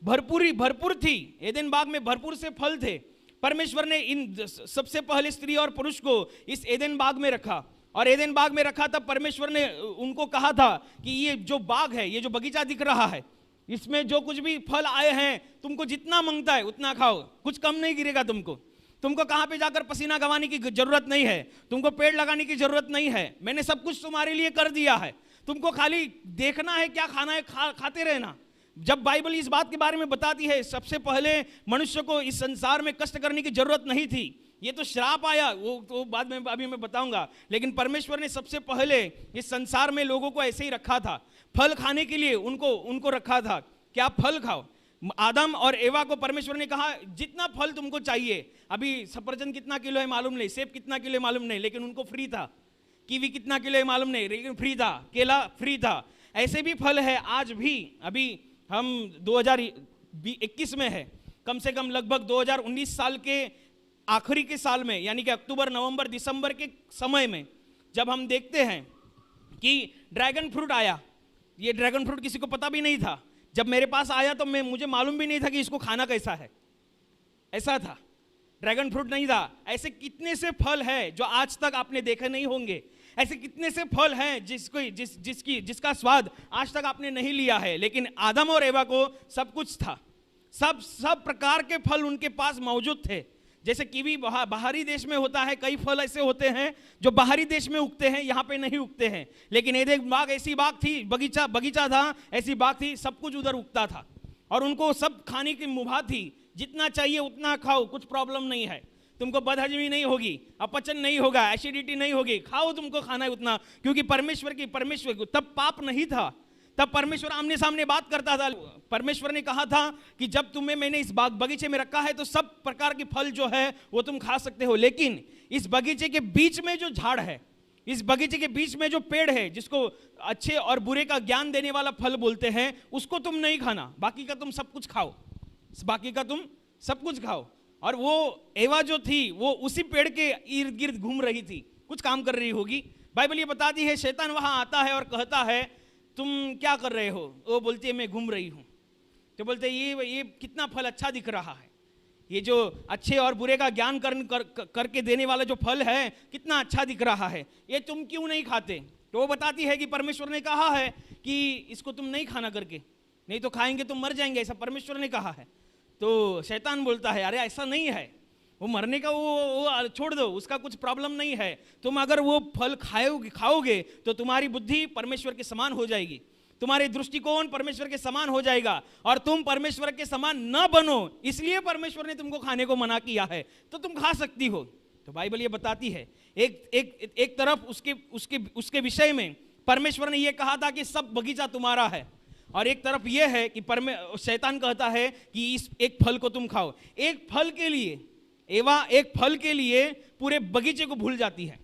भरपूर थी, एदेन बाग में भरपूर से फल थे। परमेश्वर ने इन सबसे पहले स्त्री और पुरुष को इस एदेन बाग में रखा, और एदेन बाग में रखा तब परमेश्वर ने उनको कहा था कि ये जो बाग है, ये जो बगीचा दिख रहा है, इसमें जो कुछ भी फल आए हैं तुमको जितना मांगता है उतना खाओ, कुछ कम नहीं गिरेगा तुमको कहां पे जाकर पसीना गंवाने की जरूरत नहीं है, तुमको पेड़ लगाने की जरूरत नहीं है, मैंने सब कुछ तुम्हारे लिए कर दिया है, तुमको खाली देखना है क्या खाना है, खाते रहना। जब बाइबल इस बात के बारे में बताती है, सबसे पहले मनुष्य को इस संसार में कष्ट करने की जरूरत नहीं थी, ये तो श्राप आया, वो तो बाद में अभी मैं बताऊंगा, लेकिन परमेश्वर ने सबसे पहले इस संसार में लोगों को ऐसे ही रखा था, फल खाने के लिए उनको रखा था कि आप फल खाओ। आदम और एवा को परमेश्वर ने कहा जितना फल तुमको चाहिए, अभी सफरजन कितना किलो है मालूम नहीं, सेब कितना किलो है मालूम नहीं, लेकिन उनको फ्री था। कीवी कितना किलो है मालूम नहीं, लेकिन फ्री था। केला फ्री था। ऐसे भी फल है आज भी। अभी हम 2021 में है, कम से कम लगभग 2019 साल के आखिरी के साल में, यानी कि अक्टूबर नवंबर दिसंबर के समय में जब हम देखते हैं कि ड्रैगन फ्रूट आया, ये ड्रैगन फ्रूट किसी को पता भी नहीं था। जब मेरे पास आया तो मुझे मालूम भी नहीं था कि इसको खाना कैसा है, ऐसा था, ड्रैगन फ्रूट नहीं था। ऐसे कितने से फल है जो आज तक आपने देखे नहीं होंगे, ऐसे कितने से फल हैं जिसका स्वाद आज तक आपने नहीं लिया है, लेकिन आदम और एवा को सब कुछ था, सब प्रकार के फल उनके पास मौजूद थे। जैसे कीवी बाहरी देश में होता है, कई फल ऐसे होते हैं जो बाहरी देश में उगते हैं, यहाँ पे नहीं उगते हैं, लेकिन एदेन बाग ऐसी बाग थी, बगीचा था, ऐसी बाग थी, सब कुछ उधर उगता था और उनको सब खाने की मुभा थी, जितना चाहिए उतना खाओ, कुछ प्रॉब्लम नहीं है, तुमको बदहजमी नहीं होगी, अपचन नहीं होगा, एसिडिटी नहीं होगी, खाओ तुमको खाना है उतना, क्योंकि परमेश्वर तब पाप नहीं था, तब परमेश्वर आमने सामने बात करता था। परमेश्वर ने कहा था कि जब तुम्हें मैंने इस बगीचे में रखा है तो सब प्रकार के फल जो है वो तुम खा सकते हो, लेकिन इस बगीचे के बीच में जो झाड़ है, इस बगीचे के बीच में जो पेड़ है जिसको अच्छे और बुरे का ज्ञान देने वाला फल बोलते हैं, उसको तुम नहीं खाना, बाकी का तुम सब कुछ खाओ, बाकी का तुम सब कुछ खाओ। और वो एवा जो थी वो उसी पेड़ के इर्द गिर्द घूम रही थी, कुछ काम कर रही होगी। बाइबल ये बताती है शैतान वहां आता है और कहता है तुम क्या कर रहे हो, वो बोलती है मैं घूम रही हूं, तो बोलते ये कितना फल अच्छा दिख रहा है, ये जो अच्छे और बुरे का ज्ञान करके देने वाला जो फल है कितना अच्छा दिख रहा है, ये तुम क्यों नहीं खाते। तो वो बताती है कि परमेश्वर ने कहा है कि इसको तुम नहीं खाना करके, नहीं तो खाएंगे तुम मर जाएंगे, ऐसा परमेश्वर ने कहा है। तो शैतान बोलता है अरे ऐसा नहीं है, वो मरने का वो छोड़ दो, उसका कुछ प्रॉब्लम नहीं है, तुम अगर वो फल खाओगे तो तुम्हारी बुद्धि परमेश्वर के समान हो जाएगी, तुम्हारे दृष्टिकोण परमेश्वर के समान हो जाएगा, और तुम परमेश्वर के समान न बनो इसलिए परमेश्वर ने तुमको खाने को मना किया है, तो तुम खा सकती हो। तो बाइबल ये बताती है एक तरफ उसके विषय में परमेश्वर ने ये कहा था कि सब बगीचा तुम्हारा है, और एक तरफ यह है कि शैतान कहता है कि इस एक फल को तुम खाओ। एक फल के लिए एवा एक फल के लिए पूरे बगीचे को भूल जाती है।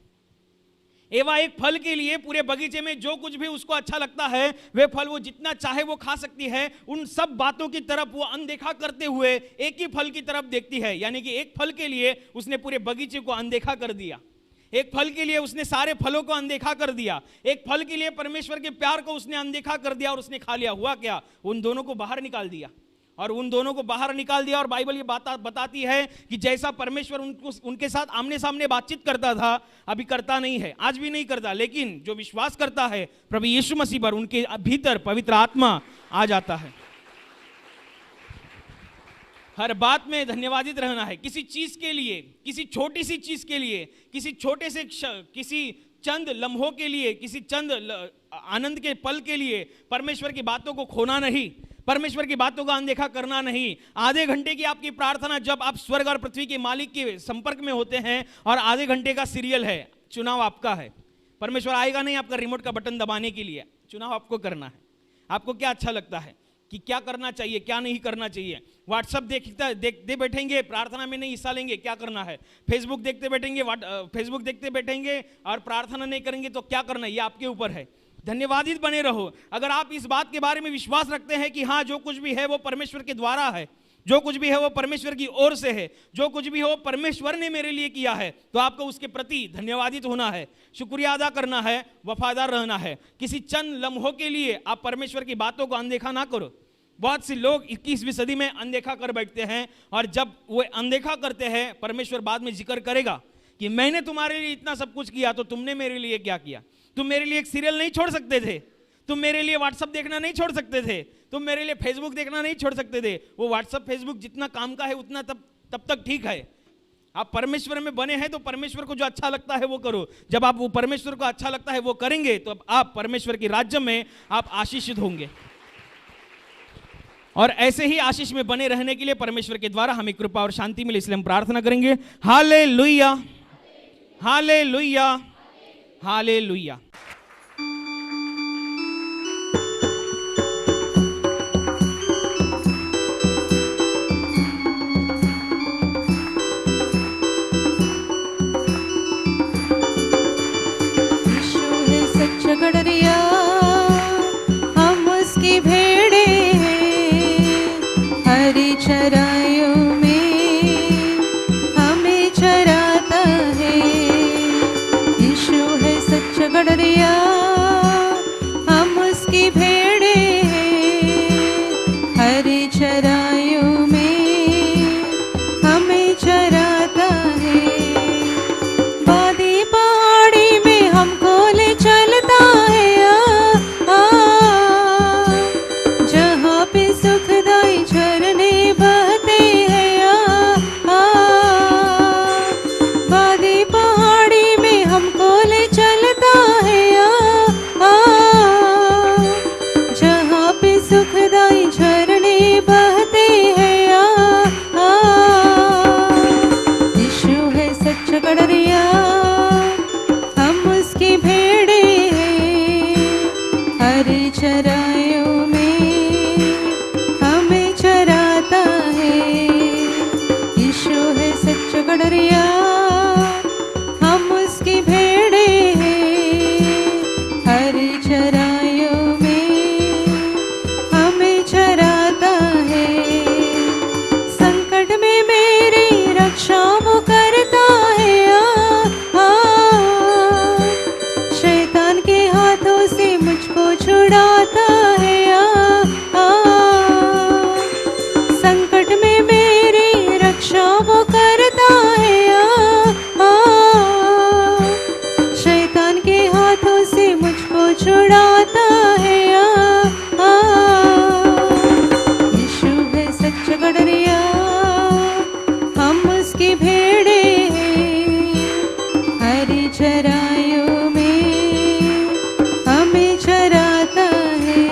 एवा एक फल के लिए पूरे बगीचे में जो कुछ भी उसको अच्छा लगता है वे फल वो जितना चाहे वो खा सकती है, उन सब बातों की तरफ वो अनदेखा करते हुए एक ही फल की तरफ देखती है। यानी कि एक फल के लिए उसने पूरे बगीचे को अनदेखा कर दिया, एक फल के लिए उसने सारे फलों को अनदेखा कर दिया, एक फल के लिए परमेश्वर के प्यार को उसने अनदेखा कर दिया और उसने खा लिया। हुआ क्या, उन दोनों को बाहर निकाल दिया, और उन दोनों को बाहर निकाल दिया। और बाइबल ये बताती है कि जैसा परमेश्वर उनके साथ आमने सामने बातचीत करता था, अभी करता नहीं है, आज भी नहीं करता, लेकिन जो विश्वास करता है प्रभु यीशु मसीह पर, उनके भीतर पवित्र आत्मा आ जाता है। हर बात में धन्यवादित रहना है। किसी चीज के लिए, किसी छोटी सी चीज के लिए, किसी चंद लम्हों के लिए, किसी चंद आनंद के पल के लिए परमेश्वर की बातों को खोना नहीं, परमेश्वर की बातों का अनदेखा करना नहीं। आधे घंटे की आपकी प्रार्थना, जब आप स्वर्ग और पृथ्वी के मालिक के संपर्क में होते हैं, और आधे घंटे का सीरियल है, चुनाव आपका है। परमेश्वर आएगा नहीं आपका रिमोट का बटन दबाने के लिए, चुनाव आपको करना है। आपको क्या अच्छा लगता है कि क्या करना चाहिए, क्या नहीं करना चाहिए। व्हाट्सअप देखते बैठेंगे, प्रार्थना में नहीं हिस्सा लेंगे, क्या करना है। फेसबुक देखते बैठेंगे और प्रार्थना नहीं करेंगे तो क्या करना है, ये आपके ऊपर है। धन्यवादित बने रहो। अगर आप इस बात के बारे में विश्वास रखते हैं कि हाँ जो कुछ भी है वो परमेश्वर के द्वारा है, जो कुछ भी है वो परमेश्वर की ओर से है, जो कुछ भी हो परमेश्वर ने मेरे लिए किया है, तो आपको उसके प्रति धन्यवादित होना है, शुक्रिया अदा करना है, वफादार रहना है। किसी चंद लम्हों के लिए आप परमेश्वर की बातों को अनदेखा ना करो। बहुत से लोग 21वीं सदी में अनदेखा कर बैठते हैं, और जब वो अनदेखा करते हैं परमेश्वर बाद में जिक्र करेगा कि मैंने तुम्हारे लिए इतना सब कुछ किया तो तुमने मेरे लिए क्या किया। तुम मेरे लिए एक सीरियल नहीं छोड़ सकते थे, तुम मेरे लिए व्हाट्सएप देखना नहीं छोड़ सकते थे, तुम मेरे लिए फेसबुक देखना नहीं छोड़ सकते थे। वो व्हाट्सएप फेसबुक जितना काम का है उतना तब तक ठीक है। आप परमेश्वर में बने हैं तो परमेश्वर को जो अच्छा लगता है वो करो। जब आप वो परमेश्वर को अच्छा लगता है वो करेंगे तो अब आप परमेश्वर के राज्य में आप आशीषित होंगे। और ऐसे ही आशीष में बने रहने के लिए परमेश्वर के द्वारा हमें कृपा और शांति मिले, इसलिए हम प्रार्थना करेंगे। Hallelujah, hallelujah, hallelujah. गडरिया हम उसकी भेड़े हैं, हरी चराइयों में हमें चराता है। यीशु है सच्चा गडरिया, हम उसकी भेड़े हैं, हरी चराइयों में हमें चराता है। वादी पहाड़ी में हमको ले चलता है, जहाँ पे सुखदाई झरने बहते हैं। वादी पहाड़ी में हमको ले चलता है, जहाँ पे सुखदाई झरने बहते हैं। यीशु है सच्चा गडरिया, हम उसकी भेड़े हैं, हरी चराइयों में हमें चराता है। यीशु है सच्चा गडरिया, हम उसकी भेड़े हैं, हरी चराइयों में हमें चराता है। संकट में मेरी रक्षा वो करता है, शैतान के हाथों से मुझको छुड़ाता है। संकट में मेरी रक्षा वो करता है, शैतान के हाथों से मुझको छुड़ाता है। यीशु है सच्चा गडरिया, हम उसकी भेड़े हैं, हरी चराइयों में हमें चराता है।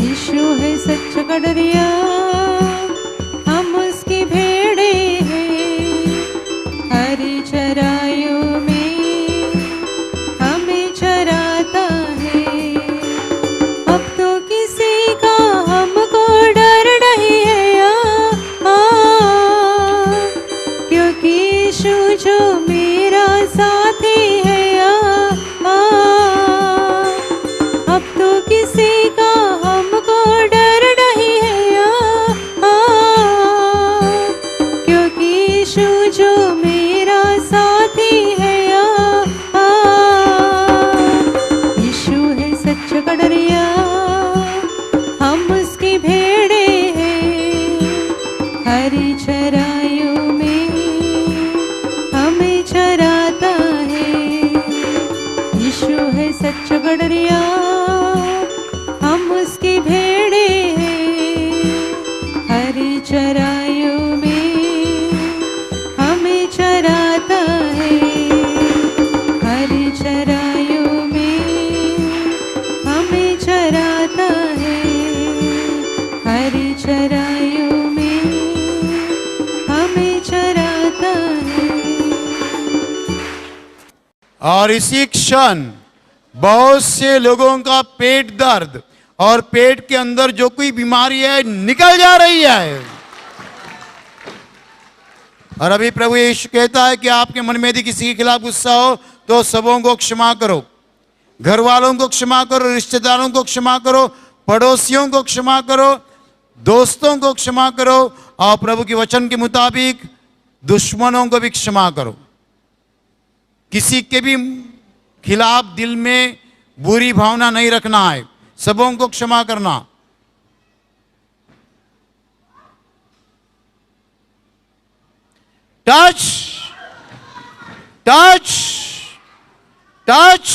यीशु है सच्चा गडरिया, हम उसकी भेड़े हैं, हरी चराइयों में हमें चराता है। अब तो किसी का हमको डर नहीं है, क्योंकि यीशु जो मेरा साथी है। अब तो किसी का हमको डर नहीं है, क्योंकि यीशु जो मेरा साथी है। यीशु है सच्चा गडरिया, हम उसकी भेड़े हैं, हरी चराइयों में हमें चराता है। यीशु है सच्चा गडरिया, हम उसकी भेड़े हैं, हरी चराइयों में हमें चराता है। हरी चराइयों में हमें चराता है, हरी चराइयों में हमें चराता है। और इसी क्षण बहुत से लोगों का पेट दर्द और पेट के अंदर जो कोई बीमारी है निकल जा रही है। और अभी प्रभु यीशु कहता है कि आपके मन में यदि किसी के खिलाफ गुस्सा हो तो सबों को क्षमा करो, घर वालों को क्षमा करो, रिश्तेदारों को क्षमा करो, पड़ोसियों को क्षमा करो, दोस्तों को क्षमा करो और प्रभु के वचन के मुताबिक दुश्मनों को भी क्षमा करो। किसी के भी खिलाफ दिल में बुरी भावना नहीं रखना है, सबों को क्षमा करना। Touch touch touch.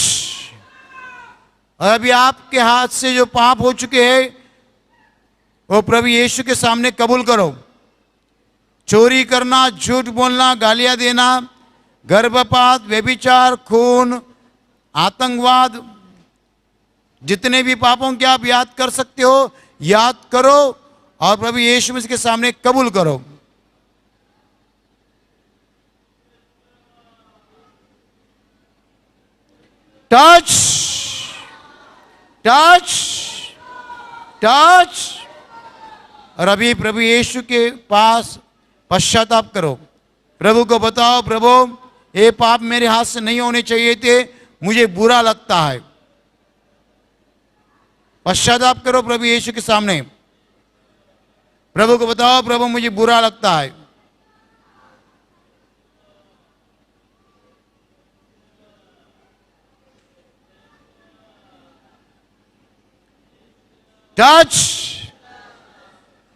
और अभी आपके हाथ से जो पाप हो चुके हैं वो प्रभु यीशु के सामने कबूल करो। चोरी करना, झूठ बोलना, गालियां देना, गर्भपात, व्यभिचार, खून, आतंकवाद, जितने भी पापों के आप याद कर सकते हो याद करो और प्रभु यीशु मसीह के सामने कबूल करो। Touch touch touch. और अभी प्रभु यीशु के पास पश्चाताप करो। प्रभु को बताओ, प्रभु ये पाप मेरे हाथ से नहीं होने चाहिए थे, मुझे बुरा लगता है। पश्चाताप करो प्रभु यीशु के सामने। प्रभु को बताओ, प्रभु मुझे बुरा लगता है। Touch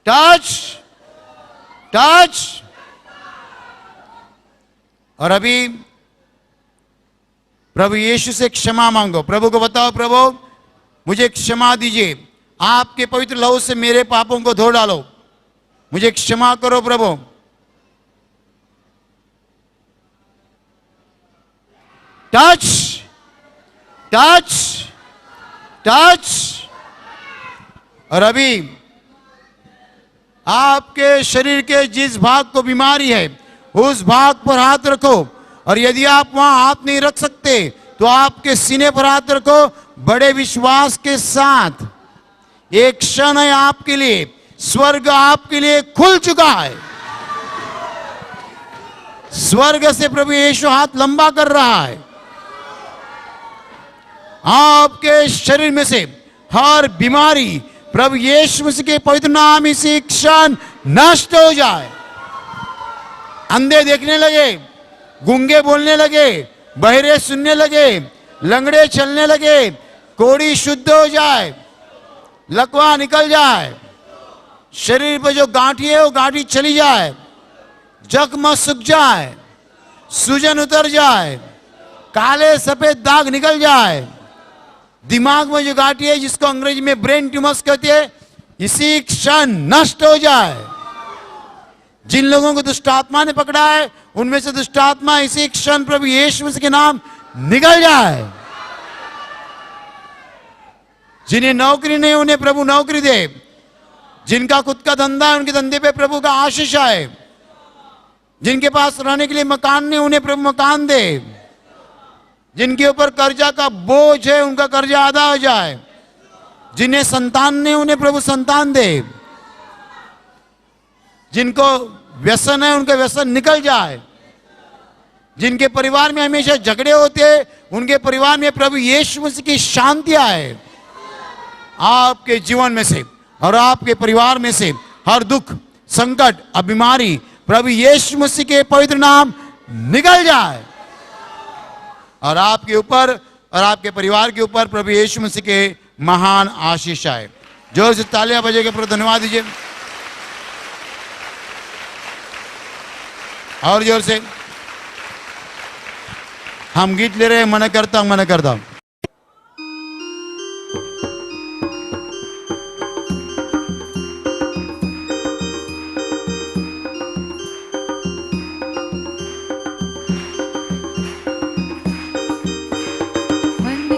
touch touch. और अभी प्रभु यीशु से क्षमा मांगो। प्रभु को बताओ, प्रभु मुझे क्षमा दीजिए, आपके पवित्र लहू से मेरे पापों को धो डालो, मुझे क्षमा करो प्रभु। Touch touch touch. और अभी आपके शरीर के जिस भाग को बीमारी है उस भाग पर हाथ रखो। और यदि आप वहां हाथ नहीं रख सकते तो आपके सीने पर हाथ रखो। बड़े विश्वास के साथ एक क्षण है आपके लिए, स्वर्ग आपके लिए खुल चुका है। स्वर्ग से प्रभु यीशु हाथ लंबा कर रहा है। आपके शरीर में से हर बीमारी प्रभु यीशु मसीह के पवित्र नाम इसी क्षण नष्ट हो जाए। अंधे देखने लगे, गूंगे बोलने लगे, बहरे सुनने लगे, लंगड़े चलने लगे, कोढ़ी शुद्ध हो जाए, लकवा निकल जाए, शरीर पर जो गांठी है वो गांठी चली जाए, जख्म सूख जाए, सूजन उतर जाए, काले सफेद दाग निकल जाए, दिमाग में जो गांठी है जिसको अंग्रेजी में ब्रेन ट्यूमर्स कहते हैं इसी क्षण नष्ट हो जाए। जिन लोगों को दुष्ट आत्मा ने पकड़ा है उनमें से दुष्ट आत्मा इसी क्षण प्रभु यीशु मसीह के नाम निकल जाए। जिन्हें नौकरी नहीं उन्हें प्रभु नौकरी दे। जिनका खुद का धंधा है उनके धंधे पे प्रभु का आशीष आए। जिनके पास रहने के लिए मकान नहीं उन्हें प्रभु मकान दे। जिनके ऊपर कर्जा का बोझ है उनका कर्जा आधा हो जाए। जिन्हें संतान नहीं उन्हें प्रभु संतान दे। जिनको व्यसन है उनका व्यसन निकल जाए। जिनके परिवार में हमेशा झगड़े होते हैं उनके परिवार में प्रभु यीशु मसीह की शांति आए। आपके जीवन में से और आपके परिवार में से हर दुख, संकट, बीमारी प्रभु यीशु मसीह के पवित्र नाम निकल जाए और आपके ऊपर और आपके परिवार के ऊपर प्रभु यीशु मसीह के महान आशीष आए। जोर से तालियां बजेंगे, प्रभु धन्यवाद दीजिए और जोर से। हम गीत ले रहे हैं, मन करता हूं, मन करता हूं। मन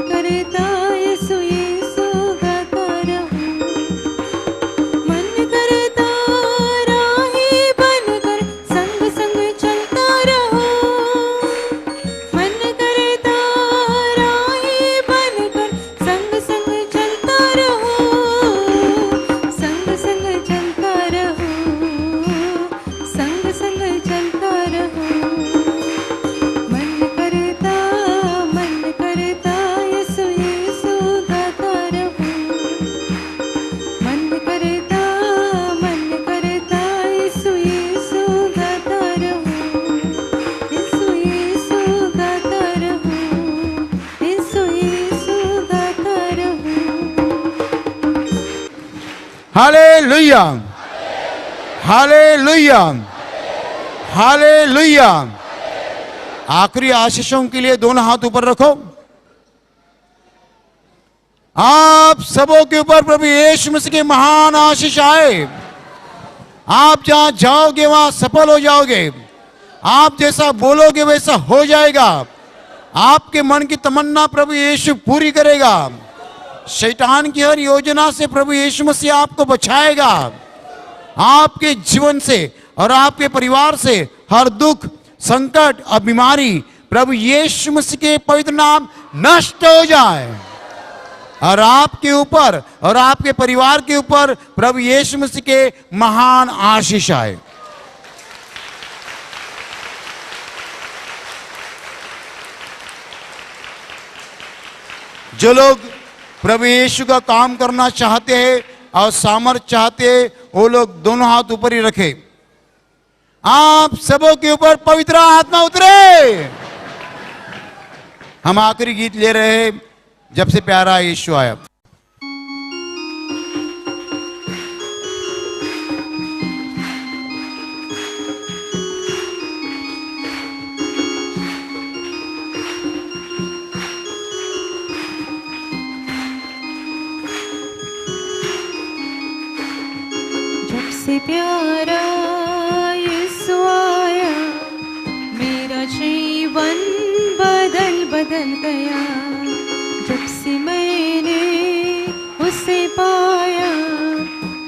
करता यीशु यीशु गाता रहूं। मन करता राही बनकर संग संग चलता रहूं। मन करता राही बनकर संग संग चलता रहूं। संग संग चलता रहूं। संग संग चलता रहूं। मन करता यीशु यीशु गाता रहूं। मन करता यीशु यीशु गाता रहूं। यीशु यीशु गाता रहूं। यीशु यीशु गाता रहूं। Hallelujah, hallelujah, hallelujah. आखिरी आशीषों के लिए दोनों हाथ ऊपर रखो। आप सबों के ऊपर प्रभु यीशु मसीह की महान आशीष आए। आप जहां जाओगे वहां सफल हो जाओगे। आप जैसा बोलोगे वैसा हो जाएगा। आपके मन की तमन्ना प्रभु यीशु पूरी करेगा। शैतान की हर योजना से प्रभु यीशु मसीह आपको बचाएगा। आपके जीवन से और आपके परिवार से हर दुख, संकट और बीमारी प्रभु यीशु मसीह के पवित्र नाम नष्ट हो जाए और आपके ऊपर और आपके परिवार के ऊपर प्रभु यीशु मसीह के महान आशीष आए। जो लोग प्रभु यीशु का काम करना चाहते हैं और सामर्थ चाहते हैं वो लोग दोनों हाथ ऊपर ही रखे। आप सबों के ऊपर पवित्र आत्मा उतरे। हम आखिरी गीत ले रहे हैं, जब से प्यारा यीशु आया। जब से प्यारा यीशु आया मेरा जीवन बदल गया। जब से मैंने उसे पाया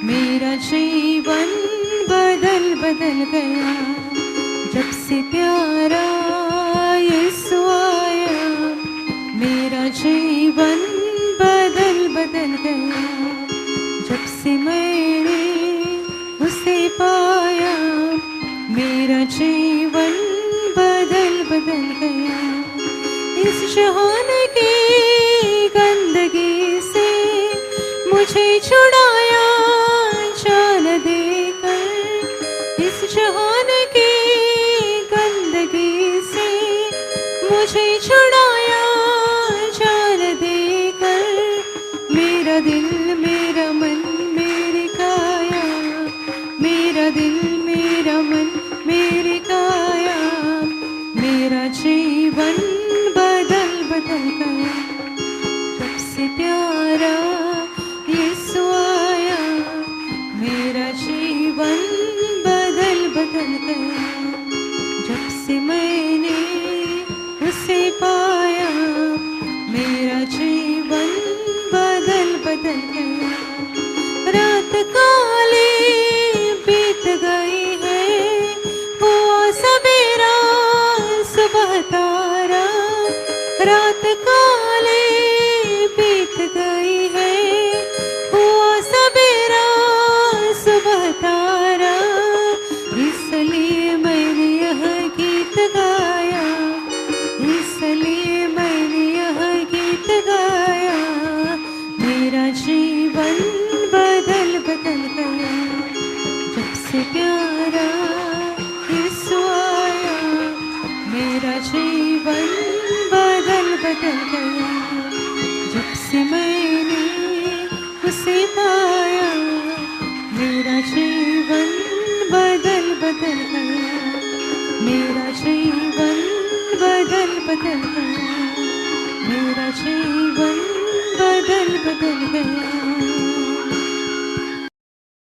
मेरा जीवन बदल गया। जब से प्यारा यीशु आया मेरा जीवन बदल गया। जब से मैंने उसे पाया मेरा जीवन बदल गया। इस जहान की गंदगी से मुझे छुड़ाया जान देकर। इस जहान की गंदगी से मुझे छुड़ाया जान देकर। मेरा दिल मेरा मन मेरी काया, मेरा दिल मेरा मन मेरी काया, मेरा जीवन बदल गया। जब से प्यारा यीशु आया मेरा जीवन बदल गया। जब से मैंने उसे पाया मेरा जीवन बदल गया। रात काली बीत गई है, हुआ सवेरा सुबह तारा। रात काली बीत गई है, हुआ सवेरा सुबह तारा। इसलिए मैंने यह गीत गाया, इसलिए मैंने यह गीत गाया। मेरा जीवन बदल गया। जब से प्यारा यीशु आया मेरा जीवन बदल गया। जब से मैंने उसे पाया मेरा जीवन बदल गया। मेरा जीवन बदल गया। मेरा जीवन बदल गया।